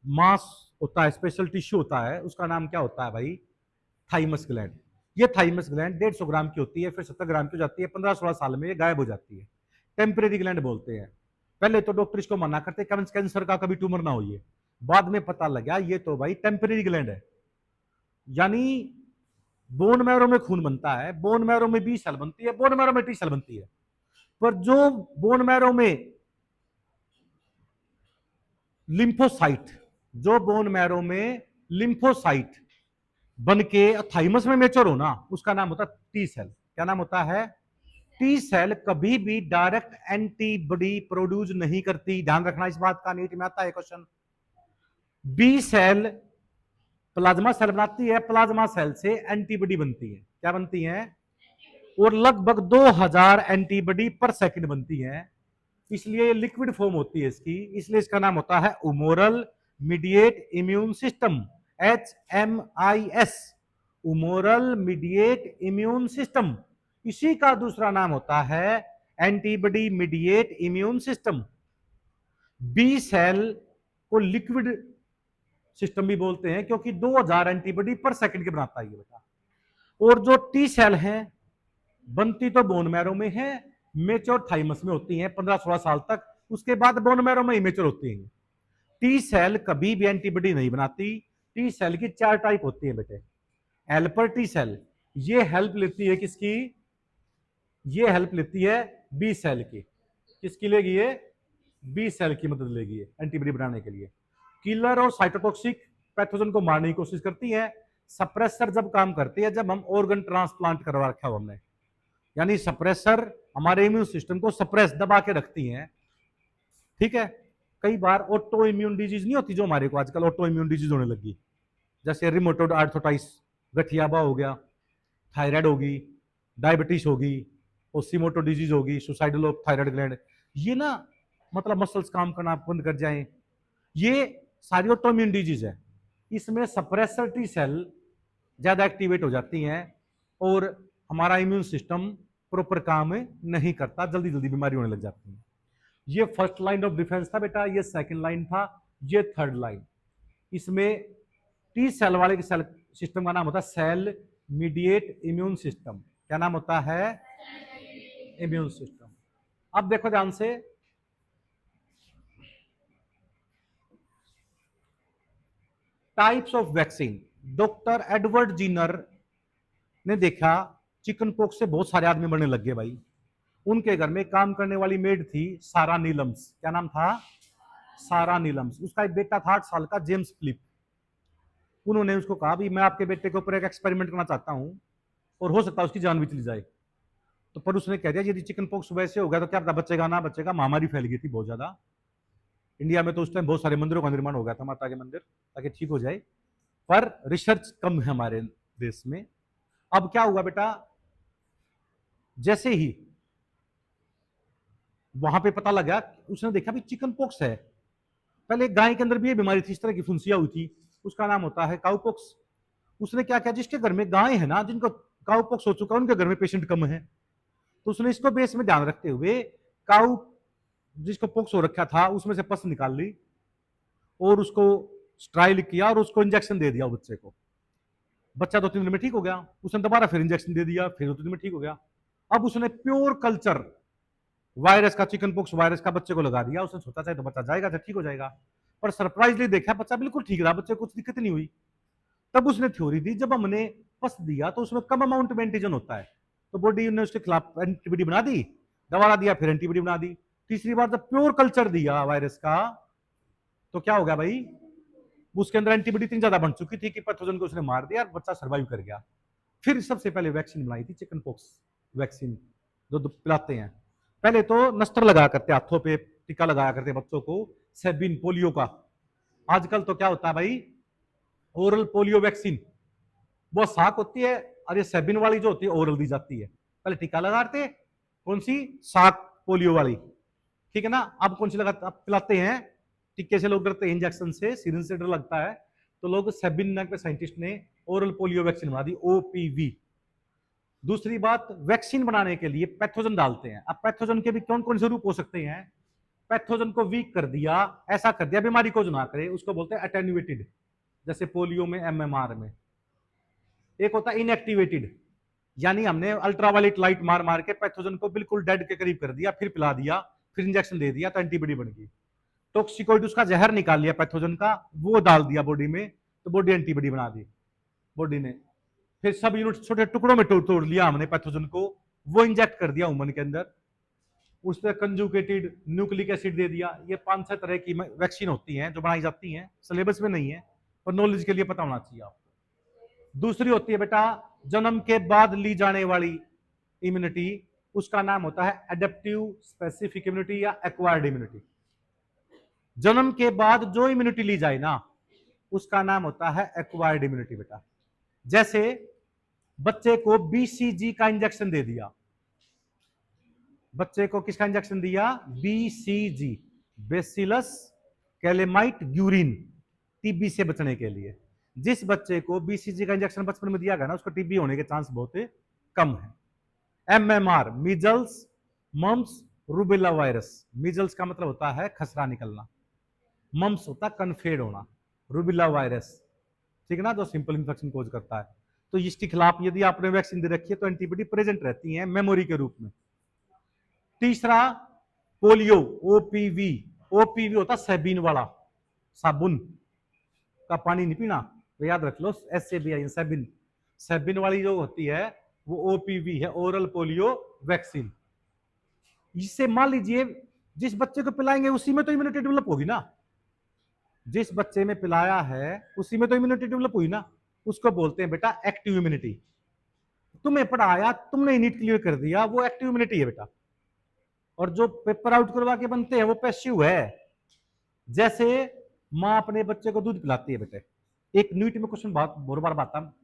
मांस होता है, स्पेशल टिश्यू होता है, उसका नाम क्या होता है भाई, थाइमस ग्लैंड। ये थाइमस ग्लैंड 150 ग्राम की होती है, फिर 70 ग्राम की हो जाती है, 15-16 साल में ये गायब हो जाती है। टेम्परेरी ग्लैंड बोलते हैं। पहले तो डॉक्टर इसको मना करते कैंसर का कभी ट्यूमर ना हो, ये बाद में पता लगा ये तो भाई टेम्परेरी ग्लैंड है। यानी बोन मैरो में खून बनता है, बोन मैरो में बी सेल बनती है, बोन मैरो में टी सेल बनती है, पर जो बोन मैरो में लिम्फोसाइट, जो बोन मैरो में लिम्फोसाइट बन के थाइमस में मेच्योर होना, उसका नाम होता है टी सेल। क्या नाम होता है, टी सेल कभी भी डायरेक्ट एंटीबॉडी प्रोड्यूस नहीं करती, ध्यान रखना इस बात का, नीट में आता है question. B cell plasma cell बनाती है, प्लाज्मा सेल से एंटीबॉडी बनती है, क्या बनती है, और लगभग 2000 एंटीबॉडी पर सेकंड बनती है, इसलिए लिक्विड फॉर्म होती है इसकी, इसलिए इसका नाम होता है humoral mediated immune system, HMIS, humoral mediated immune system. इसी का दूसरा नाम होता है antibody mediated immune system. B cell को लिक्विड सिस्टम भी बोलते हैं क्योंकि 2000 एंटीबॉडी पर सेकंड के बनाता है ये बेटा। और जो टी सेल है बनती तो बोन मैरो में है, मेच्योर थाइमस में होती हैं 15-16 साल तक, उसके बाद बोन मैरो में ही मेच्योर होती हैं। टी सेल कभी भी एंटीबॉडी नहीं बनाती। टी सेल की 4 टाइप होती है बेटे। हेल्पर टी सेल, ये हेल्प लेती है किसकी, ये हेल्प लेती है बी सेल की, किसकी लेगी ये, बी सेल की मदद लेगी एंटीबॉडी बनाने के लिए। किलर और साइटोटॉक्सिक पैथोजन को मारने की कोशिश करती है। सप्रेसर जब काम करती है जब हम ऑर्गन ट्रांसप्लांट करवा रखा हो हमने, यानी सप्रेसर हमारे इम्यून सिस्टम को सप्रेस दबा के रखती हैं, ठीक है। कई बार ऑटो इम्यून डिजीज नहीं होती जो हमारे को आजकल ऑटो इम्यून डिजीज होने लगी, जैसे रिमोटोड आर्थराइटिस, गठियाबा हो गया, थायराइड होगी, डायबिटीज होगी, ओसीमोटो डिजीज होगी, सुसाइडल ऑफ थायराइड ग्लैंड, ये ना मतलब मसल्स काम करना बंद कर जाएं, ये सारी ऑटो इम्यून डिजीज है। इसमें सप्रेसर टी सेल ज्यादा एक्टिवेट हो जाती हैं और हमारा इम्यून सिस्टम प्रॉपर काम नहीं करता, जल्दी जल्दी बीमारी होने लग जाती है। ये फर्स्ट लाइन ऑफ डिफेंस था बेटा, ये सेकंड लाइन था, ये थर्ड लाइन। इसमें टी सेल वाले सेल सिस्टम का नाम होता है सेल मीडिएट इम्यून सिस्टम। क्या नाम होता है? Immune system. अब देखो ध्यान से, types of vaccine. Doctor Edward Jenner ने देखा चिकन पॉक्स से बहुत सारे आदमी मरने लग गए भाई। उनके घर में काम करने वाली मेड थी सारा नीलम्स। क्या नाम था? सारा नीलम्स। उसका एक बेटा था 8 साल का, जेम्स फिलिप। उन्होंने उसको कहा भी मैं आपके बेटे के ऊपर एक एक्सपेरिमेंट करना चाहता हूं और हो सकता है उसकी जान भी चली जाए। तो पर उसने कह दिया यदि चिकन पॉक्स वैसे हो गया तो क्या पता बचेगा ना बचेगा। महामारी फैल गई थी बहुत ज्यादा इंडिया में, तो उस टाइम बहुत सारे मंदिरों का निर्माण हो गया था, माता के मंदिर, ताकि ठीक हो जाए। पर रिसर्च कम है हमारे देश में। अब क्या हुआ बेटा, जैसे ही वहां पे पता लगा, उसने देखा भी चिकन पॉक्स है। पहले गाय के अंदर भी ये बीमारी थी, इस तरह की फुंसिया हुई थी, उसका नाम होता है काउ पॉक्स। उसने क्या किया, जिसके घर में गाय है ना, जिनको काउ पॉक्स हो चुका है, उनके घर में पेशेंट कम है, तो उसने इसको बेस में ध्यान रखते हुए काउ जिसको पॉक्स हो रखा था उसमें से पस निकाल ली और उसको स्ट्राइल किया और उसको इंजेक्शन दे दिया बच्चे को। बच्चा 2-3 दिन में ठीक हो गया। उसने दोबारा फिर इंजेक्शन दे दिया, फिर 2-3 दिन में ठीक हो गया। अब उसने प्योर कल्चर वायरस का, चिकन पॉक्स वायरस का बच्चे को लगा दिया। उसने सोचा चाहे तो बच्चा जाएगा, ठीक हो जाएगा। पर सरप्राइजली देखा बच्चा बिल्कुल ठीक रहा, बच्चे को कुछ दिक्कत नहीं हुई। तब उसने थ्योरी दी जब हमने पस दिया तो उसमें कम अमाउंट में एंटीजन होता है, तो बॉडी ने उसके खिलाफ एंटीबॉडी बना दी, दवा दिया, फिर एंटीबॉडी बना दी। तीसरी बार जब प्योर कल्चर दिया वायरस का, तो क्या हो गया भाई, उसके अंदर एंटीबॉडी इतनी ज्यादा बन चुकी थी कि पैथोजन को उसने मार दिया और बच्चा सर्वाइव कर गया। फिर सबसे पहले वैक्सीन बनाई थी चिकन पॉक्स वैक्सीन, जो पिलाते हैं। पहले तो नस्तर लगाया करते, हाथों पे टीका लगाया करते बच्चों को, सेबिन पोलियो का। आजकल तो क्या होता है भाई, ओरल पोलियो वैक्सीन, वो साक होती है और ये सेबिन वाली जो होती है ओरल दी जाती है। पहले टीका लगाते, कौन सी? साक पोलियो वाली, ठीक है ना। अब कौन सी लगाते, अब पिलाते हैं टीके से, लोग डरते हैं इंजेक्शन से, सिरिंज से डर लगता है, तो लोग सेबिन नाम के साइंटिस्ट ने ओरल पोलियो वैक्सीन बना दी, ओपीवी। दूसरी बात, वैक्सीन बनाने के लिए पैथोजन डालते हैं। अब पैथोजन के भी कौन कौन से रूप हो सकते हैं? पैथोजन को वीक कर दिया, ऐसा कर दिया बीमारी को जो ना करे, उसको बोलते हैं अटेन्यूएटेड, जैसे पोलियो में, एमएमआर में। एक होता है इनएक्टिवेटेड, यानी हमने अल्ट्रावायलेट लाइट मार मार के पैथोजन को बिल्कुल डेड के करीब कर दिया, फिर पिला दिया, फिर इंजेक्शन दे दिया, तो एंटीबॉडी बन गई। टॉक्सिकोइड, उसका जहर निकाल लिया पैथोजन का, वो डाल दिया बॉडी में, तो बॉडी एंटीबॉडी बना दी बॉडी ने। फिर सब यूनिट छोटे टुकड़ों में तोड़ लिया हमने पैथोजन को, वो इंजेक्ट कर दिया ह्यूमन के अंदर, उस पर कंजुगेटेड न्यूक्लिक एसिड दे दिया। ये 5-6 तरह की वैक्सीन होती हैं जो बनाई जाती हैं, सिलेबस में नहीं है पर नॉलेज के लिए पता होना चाहिए आपको। दूसरी होती है बेटा जन्म के बाद ली जाने वाली इम्यूनिटी, उसका नाम होता है एडेप्टिव स्पेसिफिक इम्यूनिटी या एक्वायर्ड इम्यूनिटी। जन्म के बाद जो इम्यूनिटी ली जाए ना, उसका नाम होता है एक्वायर्ड इम्यूनिटी बेटा। जैसे बच्चे को बीसीजी का इंजेक्शन दे दिया, बच्चे को किसका इंजेक्शन दिया? BCG, bacillus Calmette Guérin, TB से बचने के लिए। जिस बच्चे को बीसीजी का इंजेक्शन बचपन में दिया गया ना, उसको टीबी होने के चांस बहुत कम है। MMR, measles mumps rubella virus. Measles का मतलब होता है खसरा निकलना, मम्स होता है कन्फेड होना, रूबेला वायरस, ठीक है ना, जो सिंपल इंफेक्शन कोज करता है। तो इसके खिलाफ यदि आपने वैक्सीन दे रखी है तो एंटीबॉडी प्रेजेंट रहती है मेमोरी के रूप में। तीसरा पोलियो, ओपीवी। ओपीवी होता सेबिन वाला, साबुन का पानी नहीं पीना, तो याद रख लो, SABIN, सेबिन। सेबिन वाली जो होती है वो ओपीवी है, ओरल पोलियो वैक्सीन। इससे मान लीजिए जिस बच्चे को पिलाएंगे उसी में तो इम्यूनिटी डेवलप होगी ना, जिस बच्चे में पिलाया है उसी में तो इम्यूनिटी डेवलप हुई ना, उसको बोलते हैं बेटा एक्टिव इम्यूनिटी। तुम्हें पढ़ाया, तुमने नीट क्लियर कर दिया, वो एक्टिव इम्यूनिटी है बेटा। और जो पेपर आउट करवा के बनते हैं वो पैसिव है। जैसे माँ अपने बच्चे को दूध पिलाती है बेटे, एक नीट में क्वेश्चन बार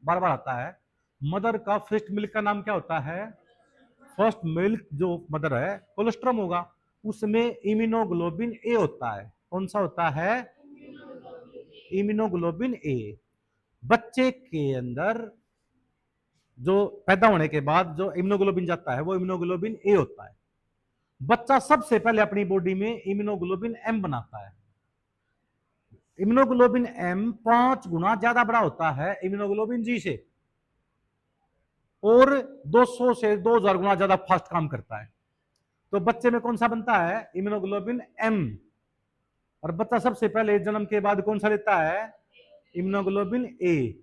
बार आता है, मदर का फर्स्ट मिल्क का नाम क्या होता है? फर्स्ट मिल्क जो मदर है कोलेस्ट्रॉम होगा, उसमें इम्यूनोग्लोबिन ए होता है। कौन सा होता है? इम्यूनोग्लोबिन ए। बच्चे के अंदर जो पैदा होने के बाद जो इम्यूनोग्लोबिन जाता है वो इम्यूनोग्लोबिन ए होता है। बच्चा सबसे पहले अपनी बॉडी में इम्यूनोग्लोबिन एम बनाता है। इम्यूनोग्लोबिन एम 5 गुना ज्यादा बड़ा होता है इम्यूनोग्लोबिन जी से, और 200 से 2000 गुना ज्यादा फास्ट काम करता है। तो बच्चे में कौन सा बनता है? Immunoglobin M. और बच्चा सबसे पहले जन्म के बाद कौन सा लेता है? इम्यूनोग्लोबिन ए।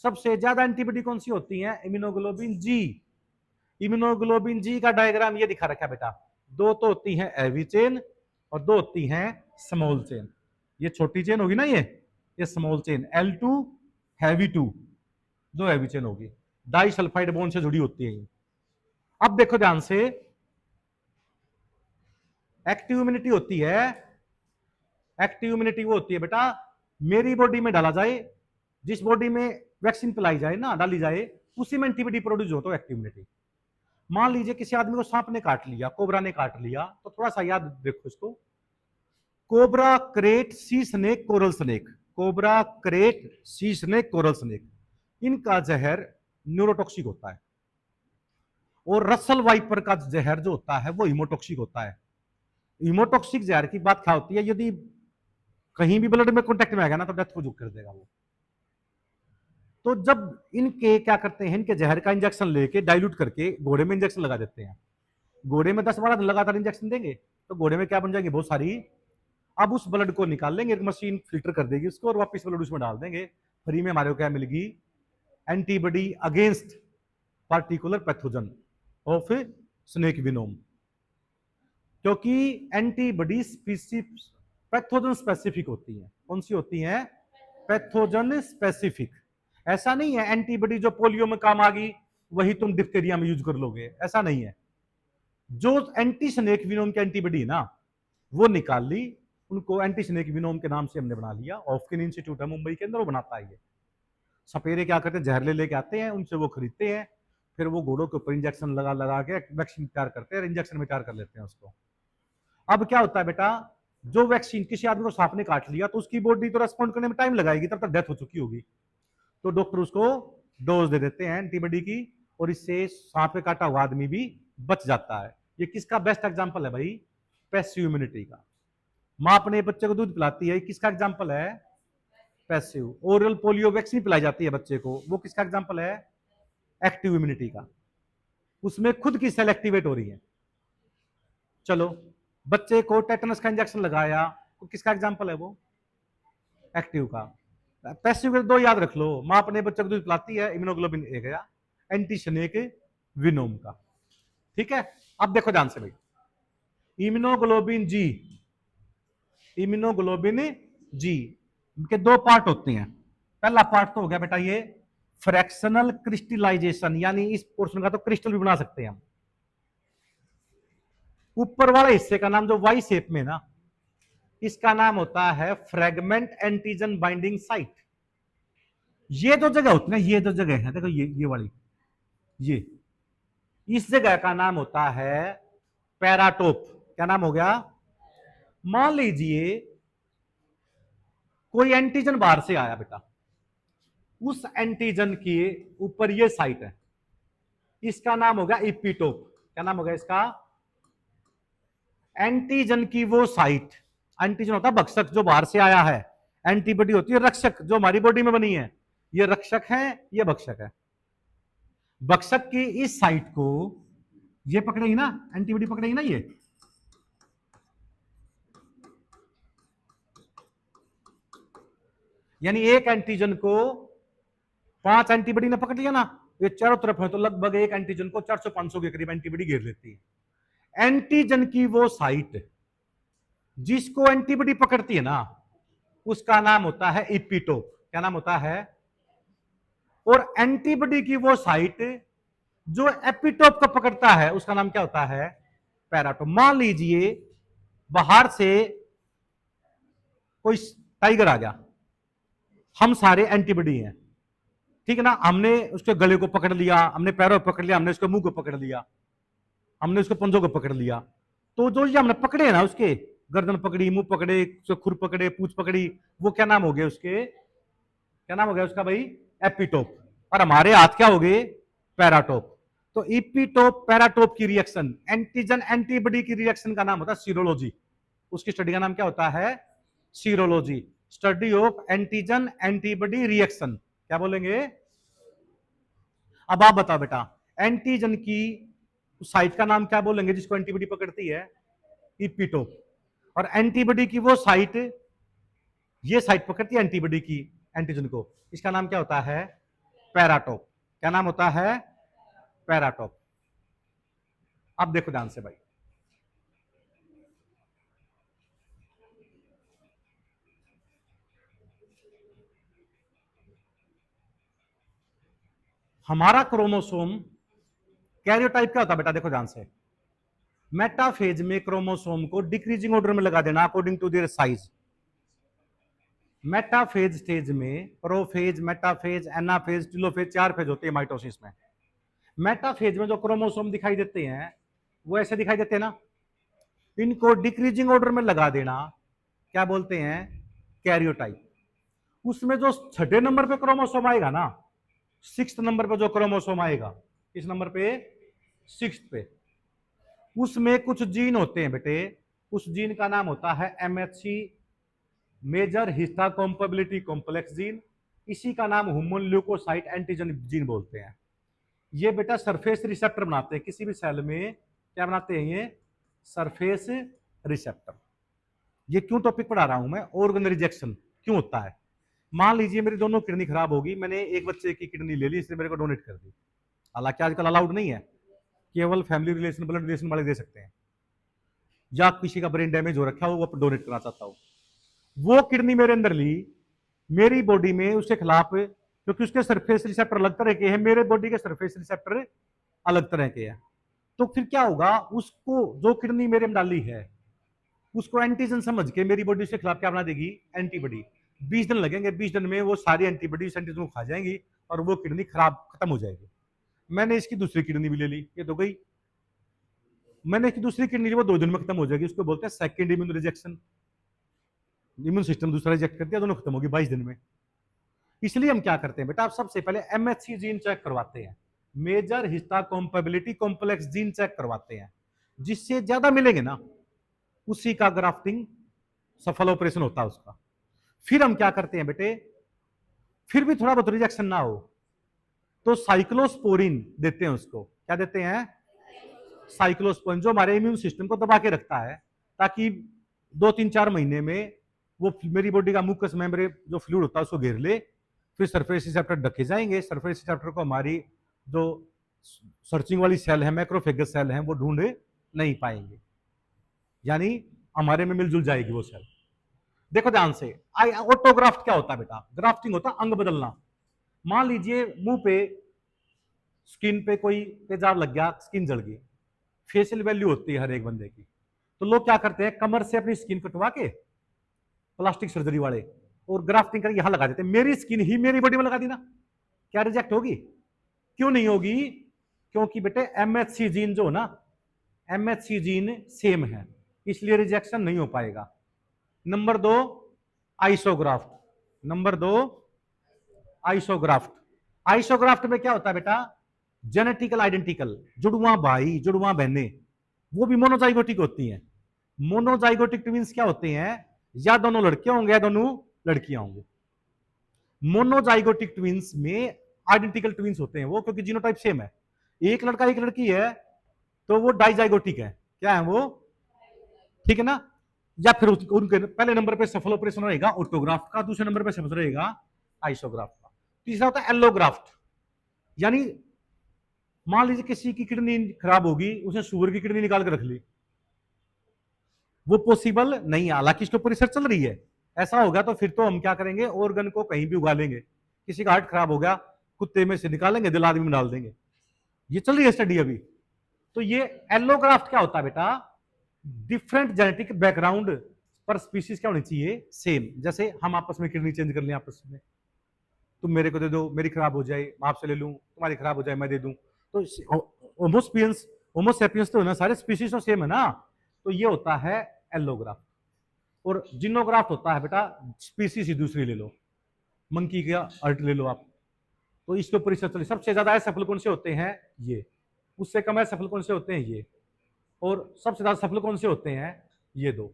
सबसे ज्यादा एंटीबॉडी कौन सी होती है? इम्यूनोग्लोबिन जी। इम्यूनोग्लोबिन जी का डायग्राम ये दिखा रखा है बेटा, दो तो होती हैं हैवी चेन और दो होती हैं स्मॉल चेन। ये छोटी चेन होगी ना, ये स्मॉल चेन L2 हैवी 2, दो हैवी चेन होगी, डाई सल्फाइड बॉन्ड से जुड़ी होती है। अब देखो ध्यान से, एक्टिव इम्यूनिटी होती है, एक्टिव इम्यूनिटी वो होती है बेटा मेरी बॉडी में डाला जाए, जिस बॉडी में वैक्सीन पिलाई जाए ना, डाली जाए, उसी में एंटीबॉडी प्रोड्यूस हो तो एक्टिव इम्यूनिटी। मान लीजिए किसी आदमी को सांप ने काट लिया, कोबरा ने काट लिया, तो थोड़ा सा याद देखो इसको, कोबरा क्रेट सी snake coral snake, cobra crate सी स्नेक कोरल स्नेक, इनका जहर न्यूरोटॉक्सिक होता है। और रसल वाइपर का जहर जो होता है वो हिमोटॉक्सिक होता है। हिमोटॉक्सिक जहर की बात क्या होती है? यदि कहीं भी ब्लड में कॉन्टेक्ट में आएगा ना तो डेथ को कर देगा वो। तो जब इनके क्या करते हैं, इनके जहर का इंजेक्शन लेके डाइल्यूट करके घोड़े में इंजेक्शन लगा देते हैं। घोड़े में 10-12 दिन लगातार इंजेक्शन देंगे तो घोड़े में क्या बन जाएंगे? बहुत सारी। अब उस ब्लड को निकाल लेंगे, एक मशीन फिल्टर कर देगी उसको और वापस ब्लड उसमें डाल देंगे। फ्री में हमारे को क्या मिलेगी? Antibody against particular pathogen of snake venom. क्योंकि एंटीबॉडी पैथोजन स्पेसिफिक होती है। कौन सी होती है? Pathogen specific. ऐसा नहीं है एंटीबॉडी जो पोलियो में काम आ गई वही तुम डिप्थेरिया में यूज कर लोगे, ऐसा नहीं है। जो एंटी स्नेक विनोम की एंटीबॉडी ना वो निकाल ली, उनको एंटी स्नेक विनोम के नाम से हमने बना लिया। ऑफकिन इंस्टीट्यूट है मुंबई के अंदर, वो बनाता है। ये सपेरे क्या करते हैं, जहरले लेके आते हैं, उनसे वो खरीदते हैं, फिर वो घोड़ों के ऊपर इंजेक्शन लगा लगा के वैक्सीन तैयार करते हैं, इंजेक्शन में तैयार कर लेते हैं उसको। अब क्या होता है बेटा, जो वैक्सीन किसी आदमी को सांप ने काट लिया तो उसकी बॉडी तो रेस्पॉन्ड करने में टाइम लगाएगी, तब तक डेथ हो चुकी होगी। तो डॉक्टर उसको डोज दे देते हैं एंटीबॉडी की, और इससे सांप पे काटा हुआ आदमी भी बच जाता है। ये किसका बेस्ट एग्जांपल है भाई? पैसिव इम्यूनिटी का। मां अपने बच्चे को दूध पिलाती है, किसका एग्जांपल है? पैसिव। ओरल पोलियो वैक्सीन पिलाई जाती है बच्चे को, वो किसका एग्जांपल है? एक्टिव इम्यूनिटी का। उसमें खुद की सेल एक्टिवेट हो रही है। चलो, बच्चे को टेटनस का इंजेक्शन लगाया, तो किसका एग्जांपल है वो? एक्टिव का। पैसिव के दो याद रख लो, मां अपने बच्चे को दूध पिलाती है, इम्यूनोग्लोबिन ए गया, एंटी स्नेक विनोम का। ठीक है, अब देखो ध्यान से भाई, इम्यूनोग्लोबिन जी, इम्यूनोग्लोबिन जी के दो पार्ट होते हैं। पहला पार्ट तो हो गया बेटा ये फ्रैक्शनल क्रिस्टलाइजेशन, यानी इस पोर्शन का तो क्रिस्टल भी बना सकते हैं हम। ऊपर वाले हिस्से का नाम जो वाई शेप में ना, इसका नाम होता है फ्रेगमेंट एंटीजन बाइंडिंग साइट। ये जो जगह होती है ना, ये जो जगह है देखो, ये वाली, ये इस जगह का नाम होता है पैराटोप। क्या नाम हो गया? मान लीजिए कोई एंटीजन बाहर से आया बेटा, उस एंटीजन के ऊपर ये साइट है, इसका नाम हो गया इपीटोप। क्या नाम हो गया इसका? एंटीजन की वो साइट, एंटीजन होता है भक्षक जो बाहर से आया है, एंटीबॉडी होती है रक्षक जो हमारी बॉडी में बनी है। ये रक्षक है, ये भक्षक है। भक्षक की इस साइट को ये पकड़ेगी ना, एंटीबॉडी पकड़ेगी ना, ये यानी एक एंटीजन को 5 एंटीबॉडी ने पकड़ लिया ना, ये चारों तरफ है तो लगभग एक एंटीजन को 400-500 के करीब एंटीबॉडी घेर लेती है। एंटीजन की वो साइट जिसको एंटीबॉडी पकड़ती है ना, उसका नाम होता है इपीटोप। क्या नाम होता है? और एंटीबॉडी की वो साइट जो एपिटोप को पकड़ता है उसका नाम क्या होता है? पैराटोप। मान लीजिए बाहर से कोई टाइगर आ गया, हम सारे एंटीबॉडी हैं, ठीक है ना, हमने उसके गले को पकड़ लिया, हमने पैरों को पकड़ लिया, हमने उसके मुंह को पकड़ लिया, हमने उसके पंजों को पकड़ लिया, तो जो ये हमने पकड़े ना, उसके गर्दन पकड़ी, मुंह पकड़े, खुर पकड़े, पूंछ पकड़ी, वो क्या नाम हो गया उसके? क्या नाम हो गया उसका भाई? एपिटोप। और हमारे हाथ क्या हो गए? पैराटोप। तो एपिटोप पैराटोप की रिएक्शन, एंटीजन एंटीबॉडी की रिएक्शन का नाम होता है सीरोलॉजी। उसकी स्टडी का नाम क्या होता है? Serology. Study of antigen antibody reaction, क्या बोलेंगे? अब आप बताओ बेटा, एंटीजन की साइट का नाम क्या बोलेंगे जिसको एंटीबॉडी पकड़ती है? इपिटोप। और एंटीबॉडी की वो साइट, ये साइट पकड़ती है एंटीबॉडी की, एंटीजन को, इसका नाम क्या होता है? पैराटोप। क्या नाम होता है? पैराटोप। अब देखो ध्यान से भाई, हमारा क्रोमोसोम कैरियोटाइप क्या होता है बेटा? देखो ध्यान से, मेटाफेज में क्रोमोसोम को डिक्रीजिंग ऑर्डर में लगा देना according to their size. Metaphase stage में prophase, metaphase, anaphase, telophase, 4 phase होते हैं माइटोसिस में। मेटाफेज में जो क्रोमोसोम दिखाई देते हैं वो ऐसे दिखाई देते हैं ना, इनको डिक्रीजिंग ऑर्डर में लगा देना क्या बोलते हैं? कैरियोटाइप। उसमें जो छठे नंबर पे क्रोमोसोम आएगा ना, 6th नंबर पे जो क्रोमोसोम आएगा, किस नंबर पे? 6th पे, उसमें कुछ जीन होते हैं बेटे, उस जीन का नाम होता है MHC, मेजर हिस्टाकॉम्पेबिलिटी कॉम्प्लेक्स जीन। इसी का नाम ह्यूमन ल्यूकोसाइट एंटीजन जीन बोलते हैं। ये बेटा सरफेस रिसेप्टर बनाते हैं किसी भी सेल में। क्या बनाते हैं ये? Surface receptor. ये क्यों टॉपिक पढ़ा रहा हूं मैं? ऑर्गन रिजेक्शन क्यों होता है? मान लीजिए मेरी दोनों किडनी खराब होगी, मैंने एक बच्चे की किडनी ले ली, इसने मेरे को डोनेट कर दी। हालांकि आजकल अलाउड नहीं है, केवल फैमिली रिलेशन, ब्लड रिलेशन वाले दे सकते हैं, या किसी का ब्रेन डैमेज हो रखा हो वो डोनेट करना चाहता हो, वो किडनी मेरे अंदर ली, मेरी बॉडी में उसके खिलाफ, क्योंकि उसके सरफेस रिसेप्टर अलग तरह के हैं, मेरे बॉडी के सरफेस रिसेप्टर अलग तरह के हैं, तो फिर क्या होगा? उसको जो किडनी मेरे में डाली है उसको एंटीजन समझ के मेरी बॉडी के खिलाफ क्या बना देगी? एंटीबॉडी। 20 दिन लगेंगे, 20 दिन में वो सारी एंटीबॉडी एंटीजन को खा जाएंगी और वो किडनी खराब खत्म हो जाएगी। मैंने इसकी दूसरी किडनी भी ले ली, ये तो गई। मैंने इसकी दूसरी किडनी ली, वो 2 दिन में खत्म हो जाएगी, उसको बोलते हैं second immune rejection. Immune system दूसरा रिजेक्ट कर दिया, दोनों खत्म होगी 22 दिन में। इसलिए हम क्या करते हैं बेटा, आप सबसे पहले MHC जीन चेक करवाते हैं, मेजर हिस्टाकॉम्पेबिलिटी कॉम्प्लेक्स जीन चेक करवाते हैं, जिससे ज्यादा मिलेंगे ना उसी का ग्राफ्टिंग सफल ऑपरेशन होता है उसका। फिर हम क्या करते हैं बेटे, फिर भी थोड़ा बहुत रिजेक्शन ना हो तो साइक्लोस्पोरिन देते हैं उसको। क्या देते हैं? साइक्लोस्पोरिन, जो हमारे इम्यून सिस्टम को दबा के रखता है, ताकि 2-3-4 महीने में वो मेरी बॉडी का मुकस मेम्ब्रेन जो फ्लूइड होता है उसको घेर ले, फिर सरफेस रिसेप्टर ढके जाएंगे, सरफेस रिसेप्टर को हमारी जो सर्चिंग वाली सेल है, मैक्रोफेगस सेल है, वो ढूंढ नहीं पाएंगे, यानी हमारे में मिलजुल जाएगी वो सेल। देखो ध्यान से, ऑटोग्राफ्ट क्या होता है बेटा? ग्राफ्टिंग होता है अंग बदलना। मान लीजिए मुंह पे, स्किन पे कोई तेजाब लग गया, स्किन जल गई, फेशियल वैल्यू होती है हर एक बंदे की, तो लोग क्या करते हैं, कमर से अपनी स्किन कटवा के, प्लास्टिक सर्जरी वाले, और ग्राफ्टिंग करके यहां लगा देते हैं। मेरी स्किन ही मेरी बॉडी में लगा दी ना, क्या रिजेक्ट होगी? क्यों नहीं होगी? क्योंकि बेटे MHC जीन जो ना, MHC जीन सेम है, इसलिए रिजेक्शन नहीं हो पाएगा। Number 2 isograft. Number 2 isograft. Isograft में क्या होता है बेटा? जेनेटिकल आइडेंटिकल, जुड़वा भाई जुड़वा बहने, वो भी मोनोजाइगोटिक होती हैं। मोनोजाइगोटिक ट्विंस क्या होते हैं? या दोनों लड़के होंगे या दोनों लड़कियां होंगे। मोनोजाइगोटिक ट्विंस में आइडेंटिकल ट्विंस होते हैं वो, क्योंकि जीनोटाइप सेम है। एक लड़का एक लड़की है तो वो डाइजाइगोटिक है। क्या है वो? ठीक है ना? या फिर उनके पहले नंबर पे सफल ऑपरेशन रहेगा ऑटोग्राफ्ट का, दूसरे नंबर पे सफल रहेगा आइसोग्राफ्ट का। तीसरा होता है एलोग्राफ्ट, यानी मान लीजिए किसी की किडनी खराब होगी, उसने शुगर की किडनी निकाल के रख ली, वो पॉसिबल नहीं है, हालांकि इसके ऊपर रिसर्च चल रही है। ऐसा होगा तो फिर तो हम क्या करेंगे, ऑर्गन को कहीं भी उगा लेंगे। किसी का हार्ट खराब हो गया, कुत्ते में से निकालेंगे, दिल आदमी में डाल देंगे। ये चल रही है स्टडी अभी। तो ये एलोग्राफ्ट क्या होता है बेटा, डिफरेंट जेनेटिक बैकग्राउंड पर स्पीशीज क्या होनी चाहिए, सेम। जैसे हम आपस में किडनी चेंज कर लें आपस में, तुम मेरे को दे दो, मेरी खराब हो जाए, मैं आपसे ले लूं, तुम्हारी खराब हो जाए, मैं दे दूं, तो होमोस्पियंस होमोसेपियंस तो है ना, सारे स्पीशीज तो सेम है ना। तो ये होता है एलोग्राफ्ट। और जिनोग्राफ्ट होता है बेटा, स्पीसीज ही दूसरी ले लो, मंकी का अर्ट ले लो आप। तो इसके ऊपर रिसर्च चली। सबसे ज्यादा असफल कौन से होते हैं, ये। उससे कम असफल कौन से होते हैं, ये। और सबसे ज्यादा सफल कौन से होते हैं, ये दो।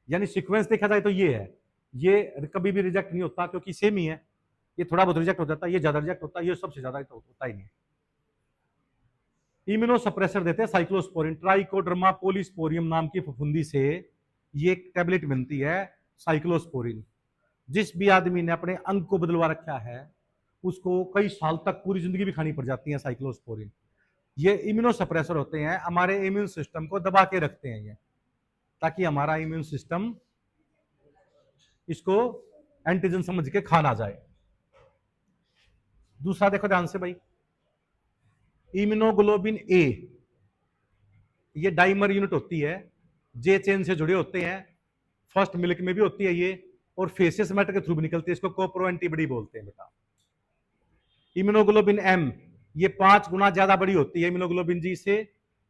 यानी सीक्वेंस देखा जाए तो ये है, ये कभी भी रिजेक्ट नहीं होता क्योंकि सेम ही है। ये थोड़ा बहुत रिजेक्ट हो जाता है, ये ज्यादा रिजेक्ट होता है, ये सबसे ज्यादा तो होता ही नहीं। इम्यूनो सप्रेसर देते हैं साइक्लोस्पोरिन, ट्राइकोडर्मा पोलिस्पोरियम नाम की फफूंदी से ये एक टैबलेट बनती है साइक्लोस्पोरिन। जिस भी आदमी ने अपने अंग को बदलवा रखा है उसको कई साल तक, पूरी जिंदगी भी खानी पड़ जाती है साइक्लोस्पोरिन। ये इम्यूनो सप्रेसर होते हैं, हमारे इम्यून सिस्टम को दबा के रखते हैं ये, ताकि हमारा इम्यून सिस्टम इसको एंटीजन समझ के खा ना जाए। दूसरा देखो ध्यान से भाई, इम्यूनोग्लोबिन ए, ये डाइमर यूनिट होती है, जे चेन से जुड़े होते हैं, फर्स्ट मिल्क में भी होती है ये, और फेसियस मैटर के थ्रू भी निकलती है, इसको कोप्रो एंटीबॉडी बोलते हैं बेटा। इम्यूनोग्लोबिन एम, ये 5 गुना ज्यादा बड़ी होती है इम्यूनोग्लोबिन जी से,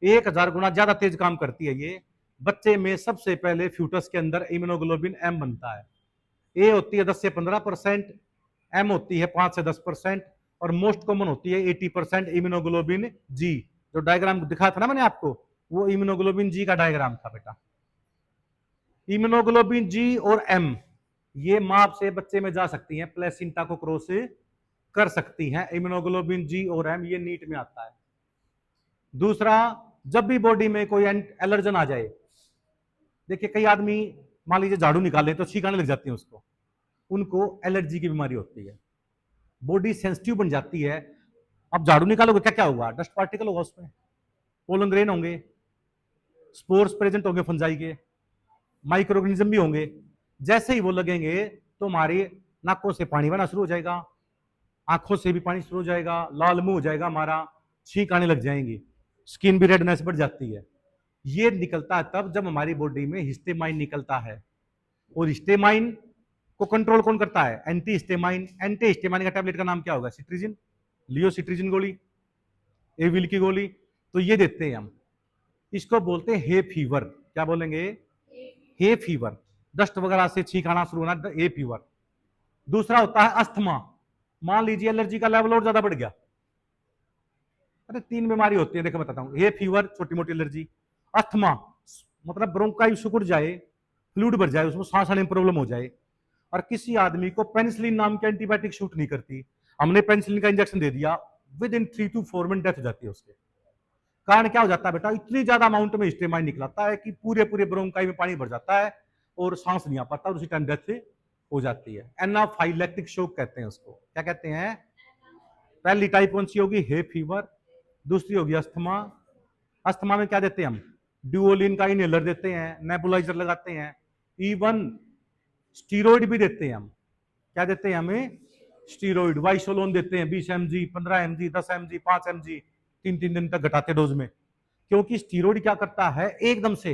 1000 गुना ज्यादा तेज काम करती है ये। बच्चे में सबसे पहले फ्यूटस के अंदर इम्यूनोग्लोबिन एम बनता है। ए होती है 10 से 15%, एम होती है 5 से 10%, और मोस्ट कॉमन होती है 80% इम्यूनोग्लोबिन जी। जो डायग्राम दिखा था ना मैंने आपको, वो इम्यूनोग्लोबिन जी का डायग्राम था बेटा। इम्यूनोग्लोबिन जी और एम ये मां से बच्चे में जा सकती हैं, प्लेसेंटा को क्रॉस कर सकती हैं। इम्यूनोग्लोबिन जी और एम ये नीट में आता है। दूसरा, जब भी बॉडी में कोई एलर्जन आ जाए, देखिए कई आदमी मान लीजिए झाड़ू निकाले तो छींक आने लग जाती है उसको, उनको एलर्जी की बीमारी होती है, बॉडी सेंसिटिव बन जाती है। अब झाड़ू निकालोगे क्या क्या होगा, डस्ट पार्टिकल होगा उसमें, पोलन ग्रेन होंगे, स्पोर्स प्रेजेंट होंगे फंजाई के, माइक्रो ऑर्गेनिज्म भी होंगे। जैसे ही वो लगेंगे तो हमारी नाकों से पानी बहना शुरू हो जाएगा, आंखों से भी पानी शुरू हो जाएगा, लाल मुंह हो जाएगा हमारा, छींक आने लग जाएंगी, स्किन भी रेडनेस बढ़ जाती है। ये निकलता है तब जब हमारी बॉडी में हिस्टेमाइन निकलता है। और हिस्टेमाइन को कंट्रोल कौन करता है, एंटी हिस्टेमाइन। एंटी हिस्टेमाइन का टैबलेट का नाम क्या होगा, सिट्रीजिन, लियोसिट्रीजिन गोली, एविल की गोली। तो ये देते हैं हम, इसको बोलते हैं हे फीवर। क्या बोलेंगे, हे फीवर, डस्ट वगैरह से छींक आना शुरू होना, हे फीवर। दूसरा होता है अस्थमा, मान लीजिए एलर्जी का लेवल और ज्यादा बढ़ गया। अरे 3 बीमारी होती है, देखो बताता हूँ, हे फीवर छोटी मोटी एलर्जी, अस्थमा मतलब ब्रोंकाई सुकुड़ जाए, फ्लूइड भर जाए, उसमें सांस आने में प्रॉब्लम हो जाए। और किसी आदमी को पेनिसिलिन नाम की एंटीबायोटिक शूट नहीं करती, हमने पेनिसिलिन का इंजेक्शन दे दिया, with in 3 to 4 minute death हो जाती है उसके। कारण क्या हो जाता है बेटा, इतनी ज्यादा अमाउंट में हिस्टेमाइन निकलाता है कि पूरे पूरे ब्रोंकाई में पानी भर जाता है और सांस नहीं आ पाता, और उसी टाइम डेथ हो जाती है। एनाफाइलेक्टिक शॉक कहते हैं उसको। क्या कहते हैं, पहली टाइप कौन सी होगी, हे फीवर, दूसरी होगी अस्थमा। अस्थमा में क्या देते हैं हम, ड्यूओलिन का इनहेलर देते हैं, नेबुलाइजर लगाते हैं, इवन स्टीरॉइड भी देते हैं हम। क्या देते हैं हमें, स्टीरॉइड, वाइसोलोन देते हैं 20 mg, 15 mg, 10 mg, 5 mg, 3 दिन तक घटाते डोज में। क्योंकि स्टीरॉइड क्या करता है, एकदम से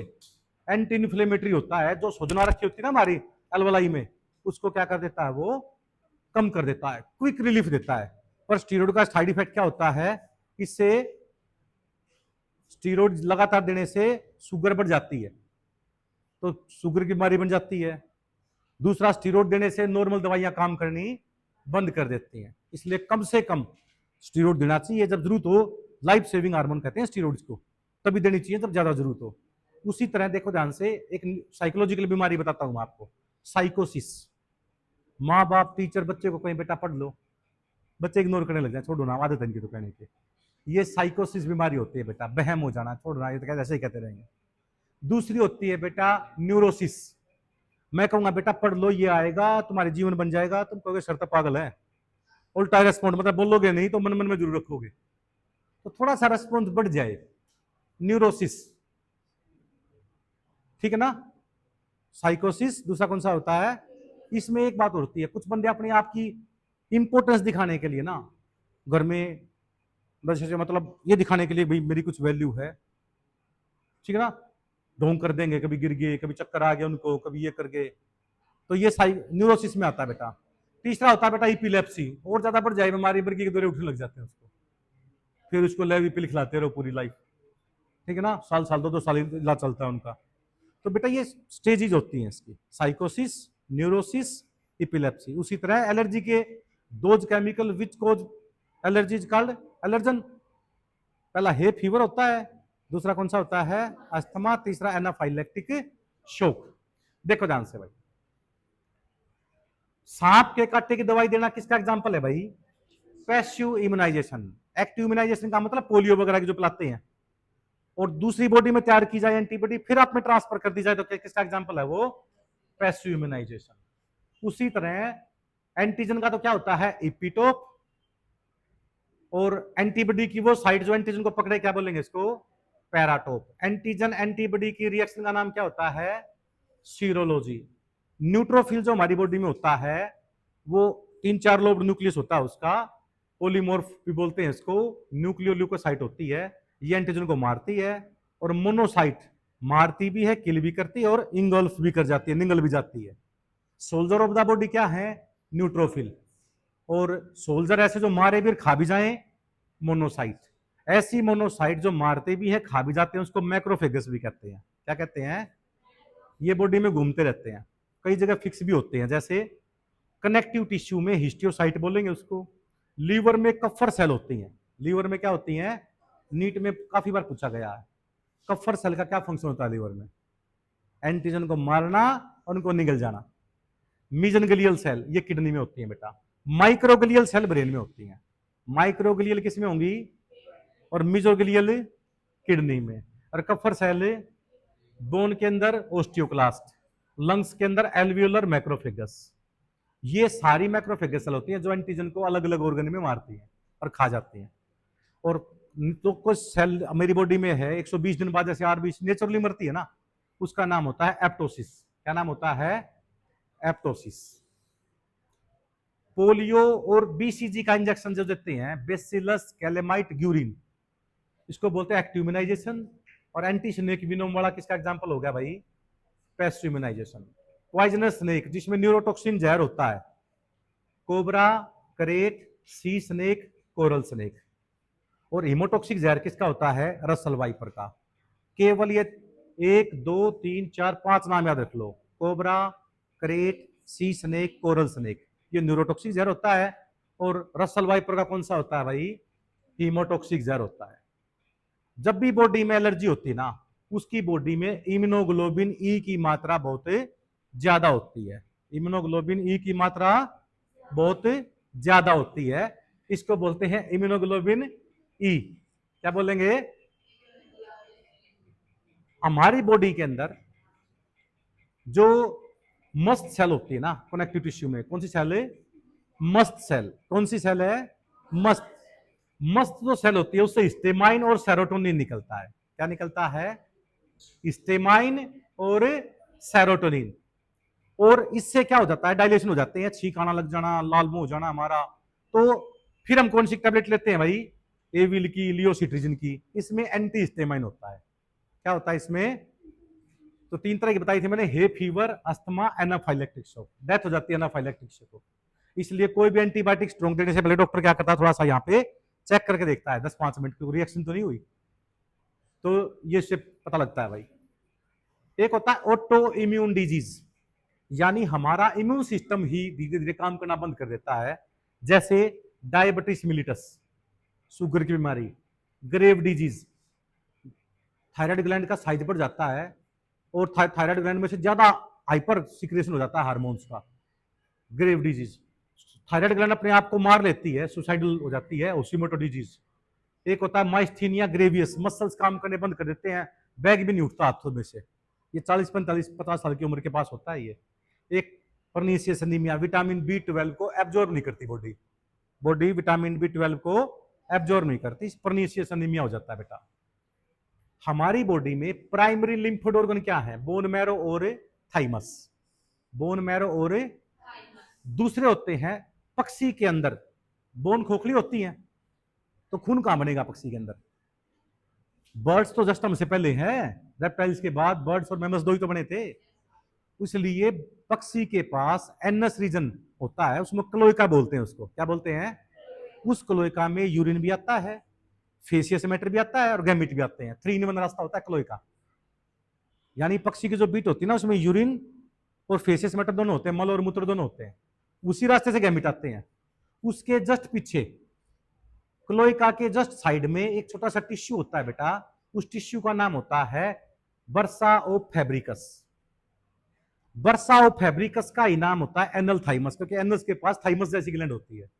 एंटी इन्फ्लेमेटरी होता है, जो सोजना रखी होती है ना हमारी एल्वलाई में, उसको क्या कर देता है, वो कम कर देता है, क्विक रिलीफ देता है। पर स्टीरॉइड का साइड इफेक्ट क्या होता है, इससे स्टीरॉइड लगातार देने से शुगर बढ़ जाती है, तो शुगर की बीमारी बन जाती है। दूसरा, स्टीरॉइड देने से नॉर्मल दवाइयां काम करनी बंद कर देती हैं। इसलिए कम से कम स्टीरॉइड देना चाहिए जब जरूरत हो। लाइफ सेविंग हार्मोन कहते हैं स्टीरॉइड्स को, तभी देनी चाहिए जब ज्यादा जरूरत हो। उसी तरह देखो ध्यान से, एक साइकोलॉजिकल बीमारी बताता हूं आपको, साइकोसिस। माँ बाप, टीचर बच्चे को कहीं बेटा पढ़ लो, बच्चे इग्नोर करने लग जाए, छोड़ो ना, आदत है इनकी तो कहने की। ये साइकोसिस बीमारी होती है बेटा, बहम हो जाना, छोड़ना, ये तो ऐसे ही कहते रहेंगे। दूसरी होती है बेटा न्यूरोसिस। मैं कहूंगा बेटा पढ़ लो, ये आएगा, तुम्हारे जीवन बन जाएगा, तुम कहोगे सर तो पागल है, उल्टा रेस्पॉन्ड, मतलब बोलोगे नहीं तो मन मन में जरूर रखोगे, तो थोड़ा सा रेस्पॉन्स बढ़ जाए, न्यूरोसिस, ठीक है ना। साइकोसिस दूसरा कौन सा होता है, इसमें एक बात होती है, कुछ बंदे अपने आप की इंपोर्टेंस दिखाने के लिए ना घर में बस ऐसे मतलब ये दिखाने के लिए भाई मेरी कुछ वैल्यू है, ठीक है ना, ढोंग कर देंगे, कभी गिर गए, कभी चक्कर आ गया उनको, कभी ये कर गए, तो ये न्यूरोसिस में आता है बेटा। तीसरा होता है बेटा इपिलेप्सी, और ज्यादा बढ़ जाए बीमारी, बर्गी के दौरे उठने लग जाते हैं उसको, फिर उसको लेविपिल खिलाते रहो पूरी लाइफ, ठीक है ना, साल साल 2-2 साल इलाज चलता है उनका। तो बेटा ये स्टेजेज होती हैं इसकी, साइकोसिस, न्यूरोसिस, इपिलेप्सी। उसी तरह एलर्जी के those chemical which cause allergy is called allergen. पहला हे फीवर होता है, दूसरा कौन सा होता है, अस्थमा, तीसरा एनाफाइलेक्टिक शोक। देखो ध्यान से भाई, सांप के कांटे की दवाई देना किसका एग्जांपल है भाई, पैसिव इम्यूनाइजेशन। एक्टिव इम्यूनाइजेशन का मतलब पोलियो वगैरह की जो पिलाते हैं, और दूसरी बॉडी में तैयार की जाए एंटीबॉडी, फिर आप में ट्रांसफर कर दी जाए, तो किसका एग्जांपल है वो, पैसिव इम्यूनाइजेशन। उसी तरह एंटीजन का तो क्या होता है, इपिटोप, और एंटीबॉडी की वो साइट जो एंटीजन को पकड़े, क्या बोलेंगे इसको, पैराटोप। एंटीजन एंटीबॉडी की रिएक्शन का नाम क्या होता है, सीरोलॉजी। न्यूट्रोफिल जो हमारी बॉडी में होता है, वो 3-4 लोब न्यूक्लियस होता है उसका, पोलीमोर्फ भी बोलते हैं इसको, न्यूक्लियोल्यूकोसाइट होती है, ये एंटीजन को मारती है, और मोनोसाइट मारती भी है, किल भी करती है, और इंगल्फ भी कर जाती है, निगल भी जाती है। सोल्जर ऑफ द बॉडी क्या है, न्यूट्रोफिल, और सोल्जर ऐसे जो मारे भी खा भी जाए, मोनोसाइट। ऐसी मोनोसाइट जो मारते भी है खा भी जाते हैं, उसको मैक्रोफेगस भी कहते हैं। क्या कहते हैं, ये बॉडी में घूमते रहते हैं, कई जगह फिक्स भी होते हैं, जैसे कनेक्टिव टिश्यू में हिस्टियोसाइट बोलेंगे उसको। लीवर में कफर सेल होती हैं, लीवर में क्या होती हैं, नीट में काफी बार पूछा गया है, कफर सेल का क्या फंक्शन होता है लीवर में, एंटीजन को मारना और उनको निगल जाना। मीजनग्लियल सेल ये किडनी में होती है बेटा, माइक्रोग्लियल सेल ब्रेन में होती है। माइक्रोग्लियल किस में होंगी, और मिजोग्लियल किडनी में। और कफर सेल बोन के अंदर ओस्टियोक्लास्ट, लंग्स के अंदर एल्वियोलर मैक्रोफेगस। ये सारी मैक्रोफेगस सेल होती हैं जो एंटीजन को अलग अलग ऑर्गन में मारती हैं और खा जाती हैं। और तो कुछ सेल मेरी बॉडी में है 120 दिन बाद जैसे आरबीसी नेचुरली मरती है ना, उसका नाम होता है एप्टोसिस। क्या नाम होता है, एप्टोसिस। पोलियो और बीसीजी का इंजेक्शन जो देते हैं, बेसिलस कैलेमाइट ग्यूरिन, इसको बोलते हैं एक्टिव इम्यूनाइजेशन। और एंटी स्नेक विनोम वाला किसका एग्जांपल हो गया भाई, पैसिव इम्यूनाइजेशन। पॉइजनस स्नेक जिसमें न्यूरोटॉक्सिन जहर होता है, cobra, krait, sea snake, coral snake. और हिमोटॉक्सिक जहर किसका होता है, रसल वाइपर का। केवल ये 1 2 3 4 5 नाम याद रख लो, cobra, krait, sea snake, coral snake, ये न्यूरोटॉक्सिक जहर होता है। और रसल वाइपर का कौन सा होता है भाई, हीमोटॉक्सिक जहर होता है। जब भी बॉडी में एलर्जी होती है ना, उसकी बॉडी में इम्यूनोग्लोबिन ई की मात्रा बहुत ज्यादा होती है। इम्यूनोग्लोबिन ई की मात्रा बहुत ज्यादा होती है, इसको बोलते हैं इम्यूनोग्लोबिन ई। क्या बोलेंगे, हमारी बॉडी के अंदर जो मस्त सेल होती है ना कनेक्टिव टिश्यू में, कौन सी सेल है, मस्त सेल। कौन सी सेल है, मस्त। मस्त जो सेल होती है उससे हिस्टेमाइन और सेरोटोनिन निकलता है। क्या निकलता है, हिस्टेमाइन और सेरोटोनिन। और इससे क्या हो जाता है, डायलेशन हो जाते हैं, छींक आना लग जाना, लाल मुंह हो जाना हमारा। तो फिर हम कौन सी टैबलेट लेते हैं भाई, एविल की, लियोसिट्रिजिन की। इसमें एंटी हिस्टेमाइन होता है। क्या होता है इसमें, तो 3 तरह की बताई थी मैंने, hay fever, asthma, anaphylactic shock. Death हो जाती है एनाफाइलेक्टिक शॉक। इसलिए कोई भी एंटीबायोटिक स्ट्रॉन्ग देने से पहले डॉक्टर क्या करता है, थोड़ा सा यहाँ पे चेक करके देखता है 10-5 मिनट की, रिएक्शन तो नहीं हुई, तो ये से पता लगता है भाई। एक होता है ऑटो इम्यून डिजीज, यानी हमारा इम्यून सिस्टम ही धीरे धीरे काम करना बंद कर देता है, जैसे डायबिटीज मिलिटस, शुगर की बीमारी, ग्रेव डिजीज, थायराइड ग्लैंड का साइज बढ़ जाता है, और थायराइड ग्लैंड में से ज्यादा हाइपर सिक्रेशन हो जाता है हार्मोन्स का, ग्रेव डिजीज। थायराइड ग्लैंड अपने आप को मार लेती है, सुसाइडल हो जाती है, ओसिमोटो डिजीज। एक होता है माइस्थीनिया ग्रेवियस, मसल्स काम करने बंद कर देते हैं, बैग भी नहीं उठता हाथों में से, ये 40-45-50 साल की उम्र के पास होता है ये। एक परनीसियस एनीमिया, विटामिन B12 को एब्जॉर्ब नहीं करती बॉडी, बॉडी विटामिन B12 को एब्जॉर्ब नहीं करती, परनीसियस एनीमिया हो जाता है बेटा। हमारी बॉडी में प्राइमरी लिम्फोड ऑर्गन क्या है, बोन मैरो और थाइमस, बोन मैरो और दूसरे होते हैं पक्षी के अंदर बोन खोखली होती है, तो खून कहां बनेगा पक्षी के अंदर? बर्ड्स तो जस्ट हमसे पहले हैं, रेप्टाइल्स के बाद बर्ड्स और मैमल्स दो ही तो बने थे। इसलिए पक्षी के पास एनस रीजन होता है, उसमें क्लोइका बोलते हैं उसको। क्या बोलते हैं? उस क्लोइका में यूरिन भी आता है, फेसियस मैटर भी आता है और गैमेट भी आते हैं। 3 in 1 रास्ता होता है क्लोइका। यानी पक्षी की जो बीट होती है ना, उसमें यूरिन और फेसियस मैटर दोनों होते हैं, मल और मूत्र दोनों होते हैं। उसी रास्ते से गैमेट आते हैं। उसके जस्ट पीछे क्लोइका के जस्ट साइड में एक छोटा सा टिश्यू होता है बेटा, उस टिश्यू का नाम होता है bursa of Fabricius. Bursa of Fabricius का इनाम होता है एनल थाइमस, क्योंकि एनल्स के पास थाइमस जैसी ग्लैंड होती है,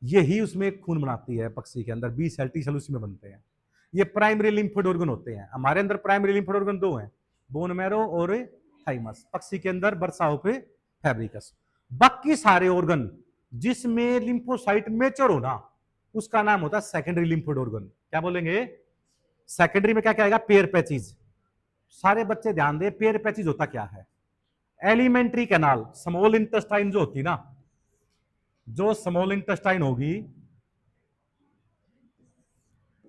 यही उसमें खून बनाती है पक्षी के अंदर। 20 सेल टी सेल उसी में बनते हैं। ये प्राइमरी लिम्फोइड ऑर्गन होते हैं। हमारे अंदर प्राइमरी लिम्फोइड ऑर्गन 2 हैं, बोन मैरो और थाइमस। पक्षी के अंदर बर्सा ऑफ फैब्रिकस। बाकी सारे ऑर्गन जिसमें लिम्फोसाइट मेच्योर होना, उसका नाम होता है सेकेंडरी लिम्फोइड ऑर्गन। क्या बोलेंगे? सेकेंडरी में क्या क्या आएगा? Pair patches. सारे बच्चे ध्यान दें, पेयर पैचेज होता क्या है? एलिमेंट्री कैनाल, स्मॉल इंटेस्टाइन जो होती ना, जो स्मॉल इंटेस्टाइन होगी,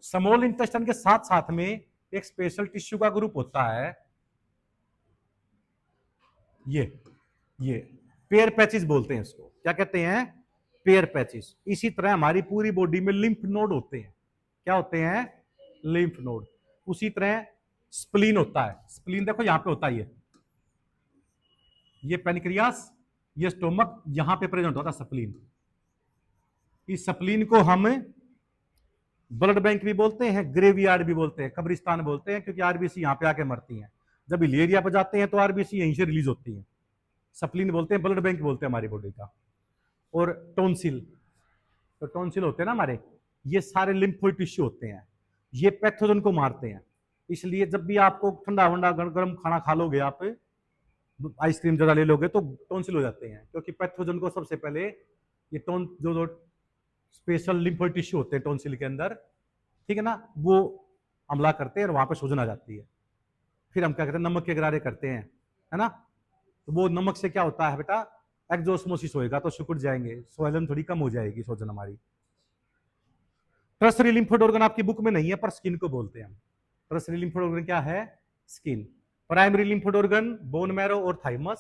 स्मॉल इंटेस्टाइन के साथ साथ में एक स्पेशल टिश्यू का ग्रुप होता है, ये पेयर पैचेज बोलते हैं इसको। क्या कहते हैं? Pair patches. इसी तरह हमारी पूरी बॉडी में लिम्फ नोड होते हैं। क्या होते हैं? Lymph node. उसी तरह स्प्लीन होता है। स्प्लीन देखो यहां पे होता है, ये पैनक्रियास, ये स्टोमक, यहां पे प्रेजेंट होता है स्प्लीन। इस स्प्लीन को हम ब्लड बैंक भी बोलते हैं, ग्रेवयार्ड भी बोलते हैं, कब्रिस्तान बोलते हैं, क्योंकि आरबीसी यहां पे आके मरती हैं। जब हिलेरिया पे जाते हैं तो आरबीसी यहीं से रिलीज होती है। स्प्लीन बोलते हैं, ब्लड बैंक बोलते हैं हमारी बॉडी का। और टॉन्सिल, तो टॉन्सिल होते हैं ना हमारे, ये सारे लिम्फोइड टिश्यू होते हैं, ये पैथोजन को मारते हैं। इसलिए जब भी आपको ठंडा वंडा गर्म खाना खा लोगे, आप आइसक्रीम ज्यादा ले लोगे, तो टॉन्सिल हो जाते हैं, क्योंकि पैथोजन को सबसे पहले ये जो स्पेशल लिम्फोइड टिश्यू होते हैं टॉन्सिल के अंदर, ठीक है ना, वो हमला करते हैं और वहां पर सूजन आ जाती है। फिर हम क्या करते हैं? नमक के गरारे करते हैं, है ना। तो वो नमक से क्या होता है बेटा? एक्सोस्मोसिस होएगा तो सिकुड़ जाएंगे, स्वैलन थोड़ी कम हो जाएगी सूजन हमारी। टर्सरी लिम्फोइड ऑर्गन आपकी बुक में नहीं है, पर स्किन को बोलते हैं हम। टर्सरी लिम्फोइड ऑर्गन क्या है? Skin. Primary lymphoid organ bone marrow और थाइमस।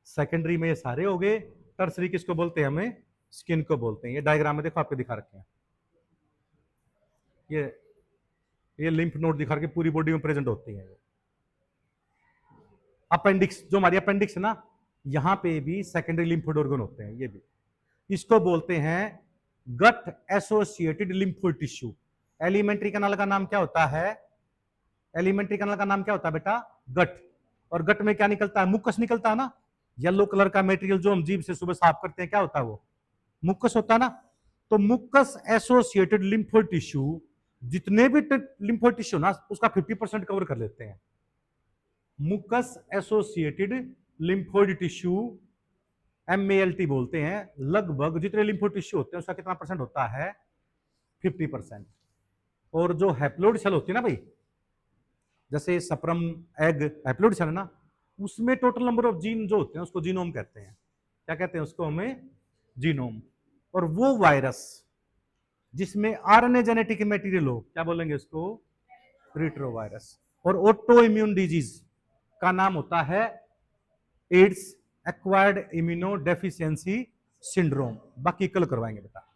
सेकेंडरी में ये सारे हो गए। टर्सरी किसको बोलते हैं? हमें स्किन को बोलते हैं। ये डायग्राम में देखो आपको दिखा रखे हैं, ये लिम्फ नोड दिखा के पूरी बॉडी में प्रेजेंट होती है। अपेंडिक्स, जो हमारी अपेंडिक्स है ना, यहां पे भी सेकेंडरी लिम्फोइड ऑर्गन होते हैं। ये भी इसको बोलते हैं gut associated lymphoid tissue. Alimentary canal का नाम क्या होता है? एलिमेंट्री कैनाल का नाम क्या होता है बेटा? गट। और गट में क्या निकलता है? मुक्कस निकलता है ना, येलो कलर का मटेरियल जो हम जीभ से सुबह साफ करते हैं, क्या होता है? वो मुक्कस होता है ना। तो मुक्कस एसोसिएटेड लिम्फोइड टिश्यू, जितने भी लिम्फोइड टिश्यू ना, उसका 50% कवर कर लेते हैं। Mucous associated lymphoid tissue, MALT बोलते हैं। लगभग जितने लिम्फोइड टिश्यू होते हैं उसका कितना परसेंट होता है? 50%। और जो हैप्लोइड सेल होती है ना भाई, जैसे सप्रम एग हैप्लोइड सेल है ना, उसमें टोटल नंबर ऑफ जीन जो होते हैं उसको जीनोम कहते हैं। क्या कहते हैं उसको? हमें जीनोम। और वो वायरस जिसमें RNA जेनेटिक मटेरियल हो, क्या बोलेंगे उसको? रिट्रोवायरस। और ऑटो इम्यून डिजीज का नाम होता है AIDS, acquired immuno deficiency syndrome. बाकी कल करवाएंगे बेटा।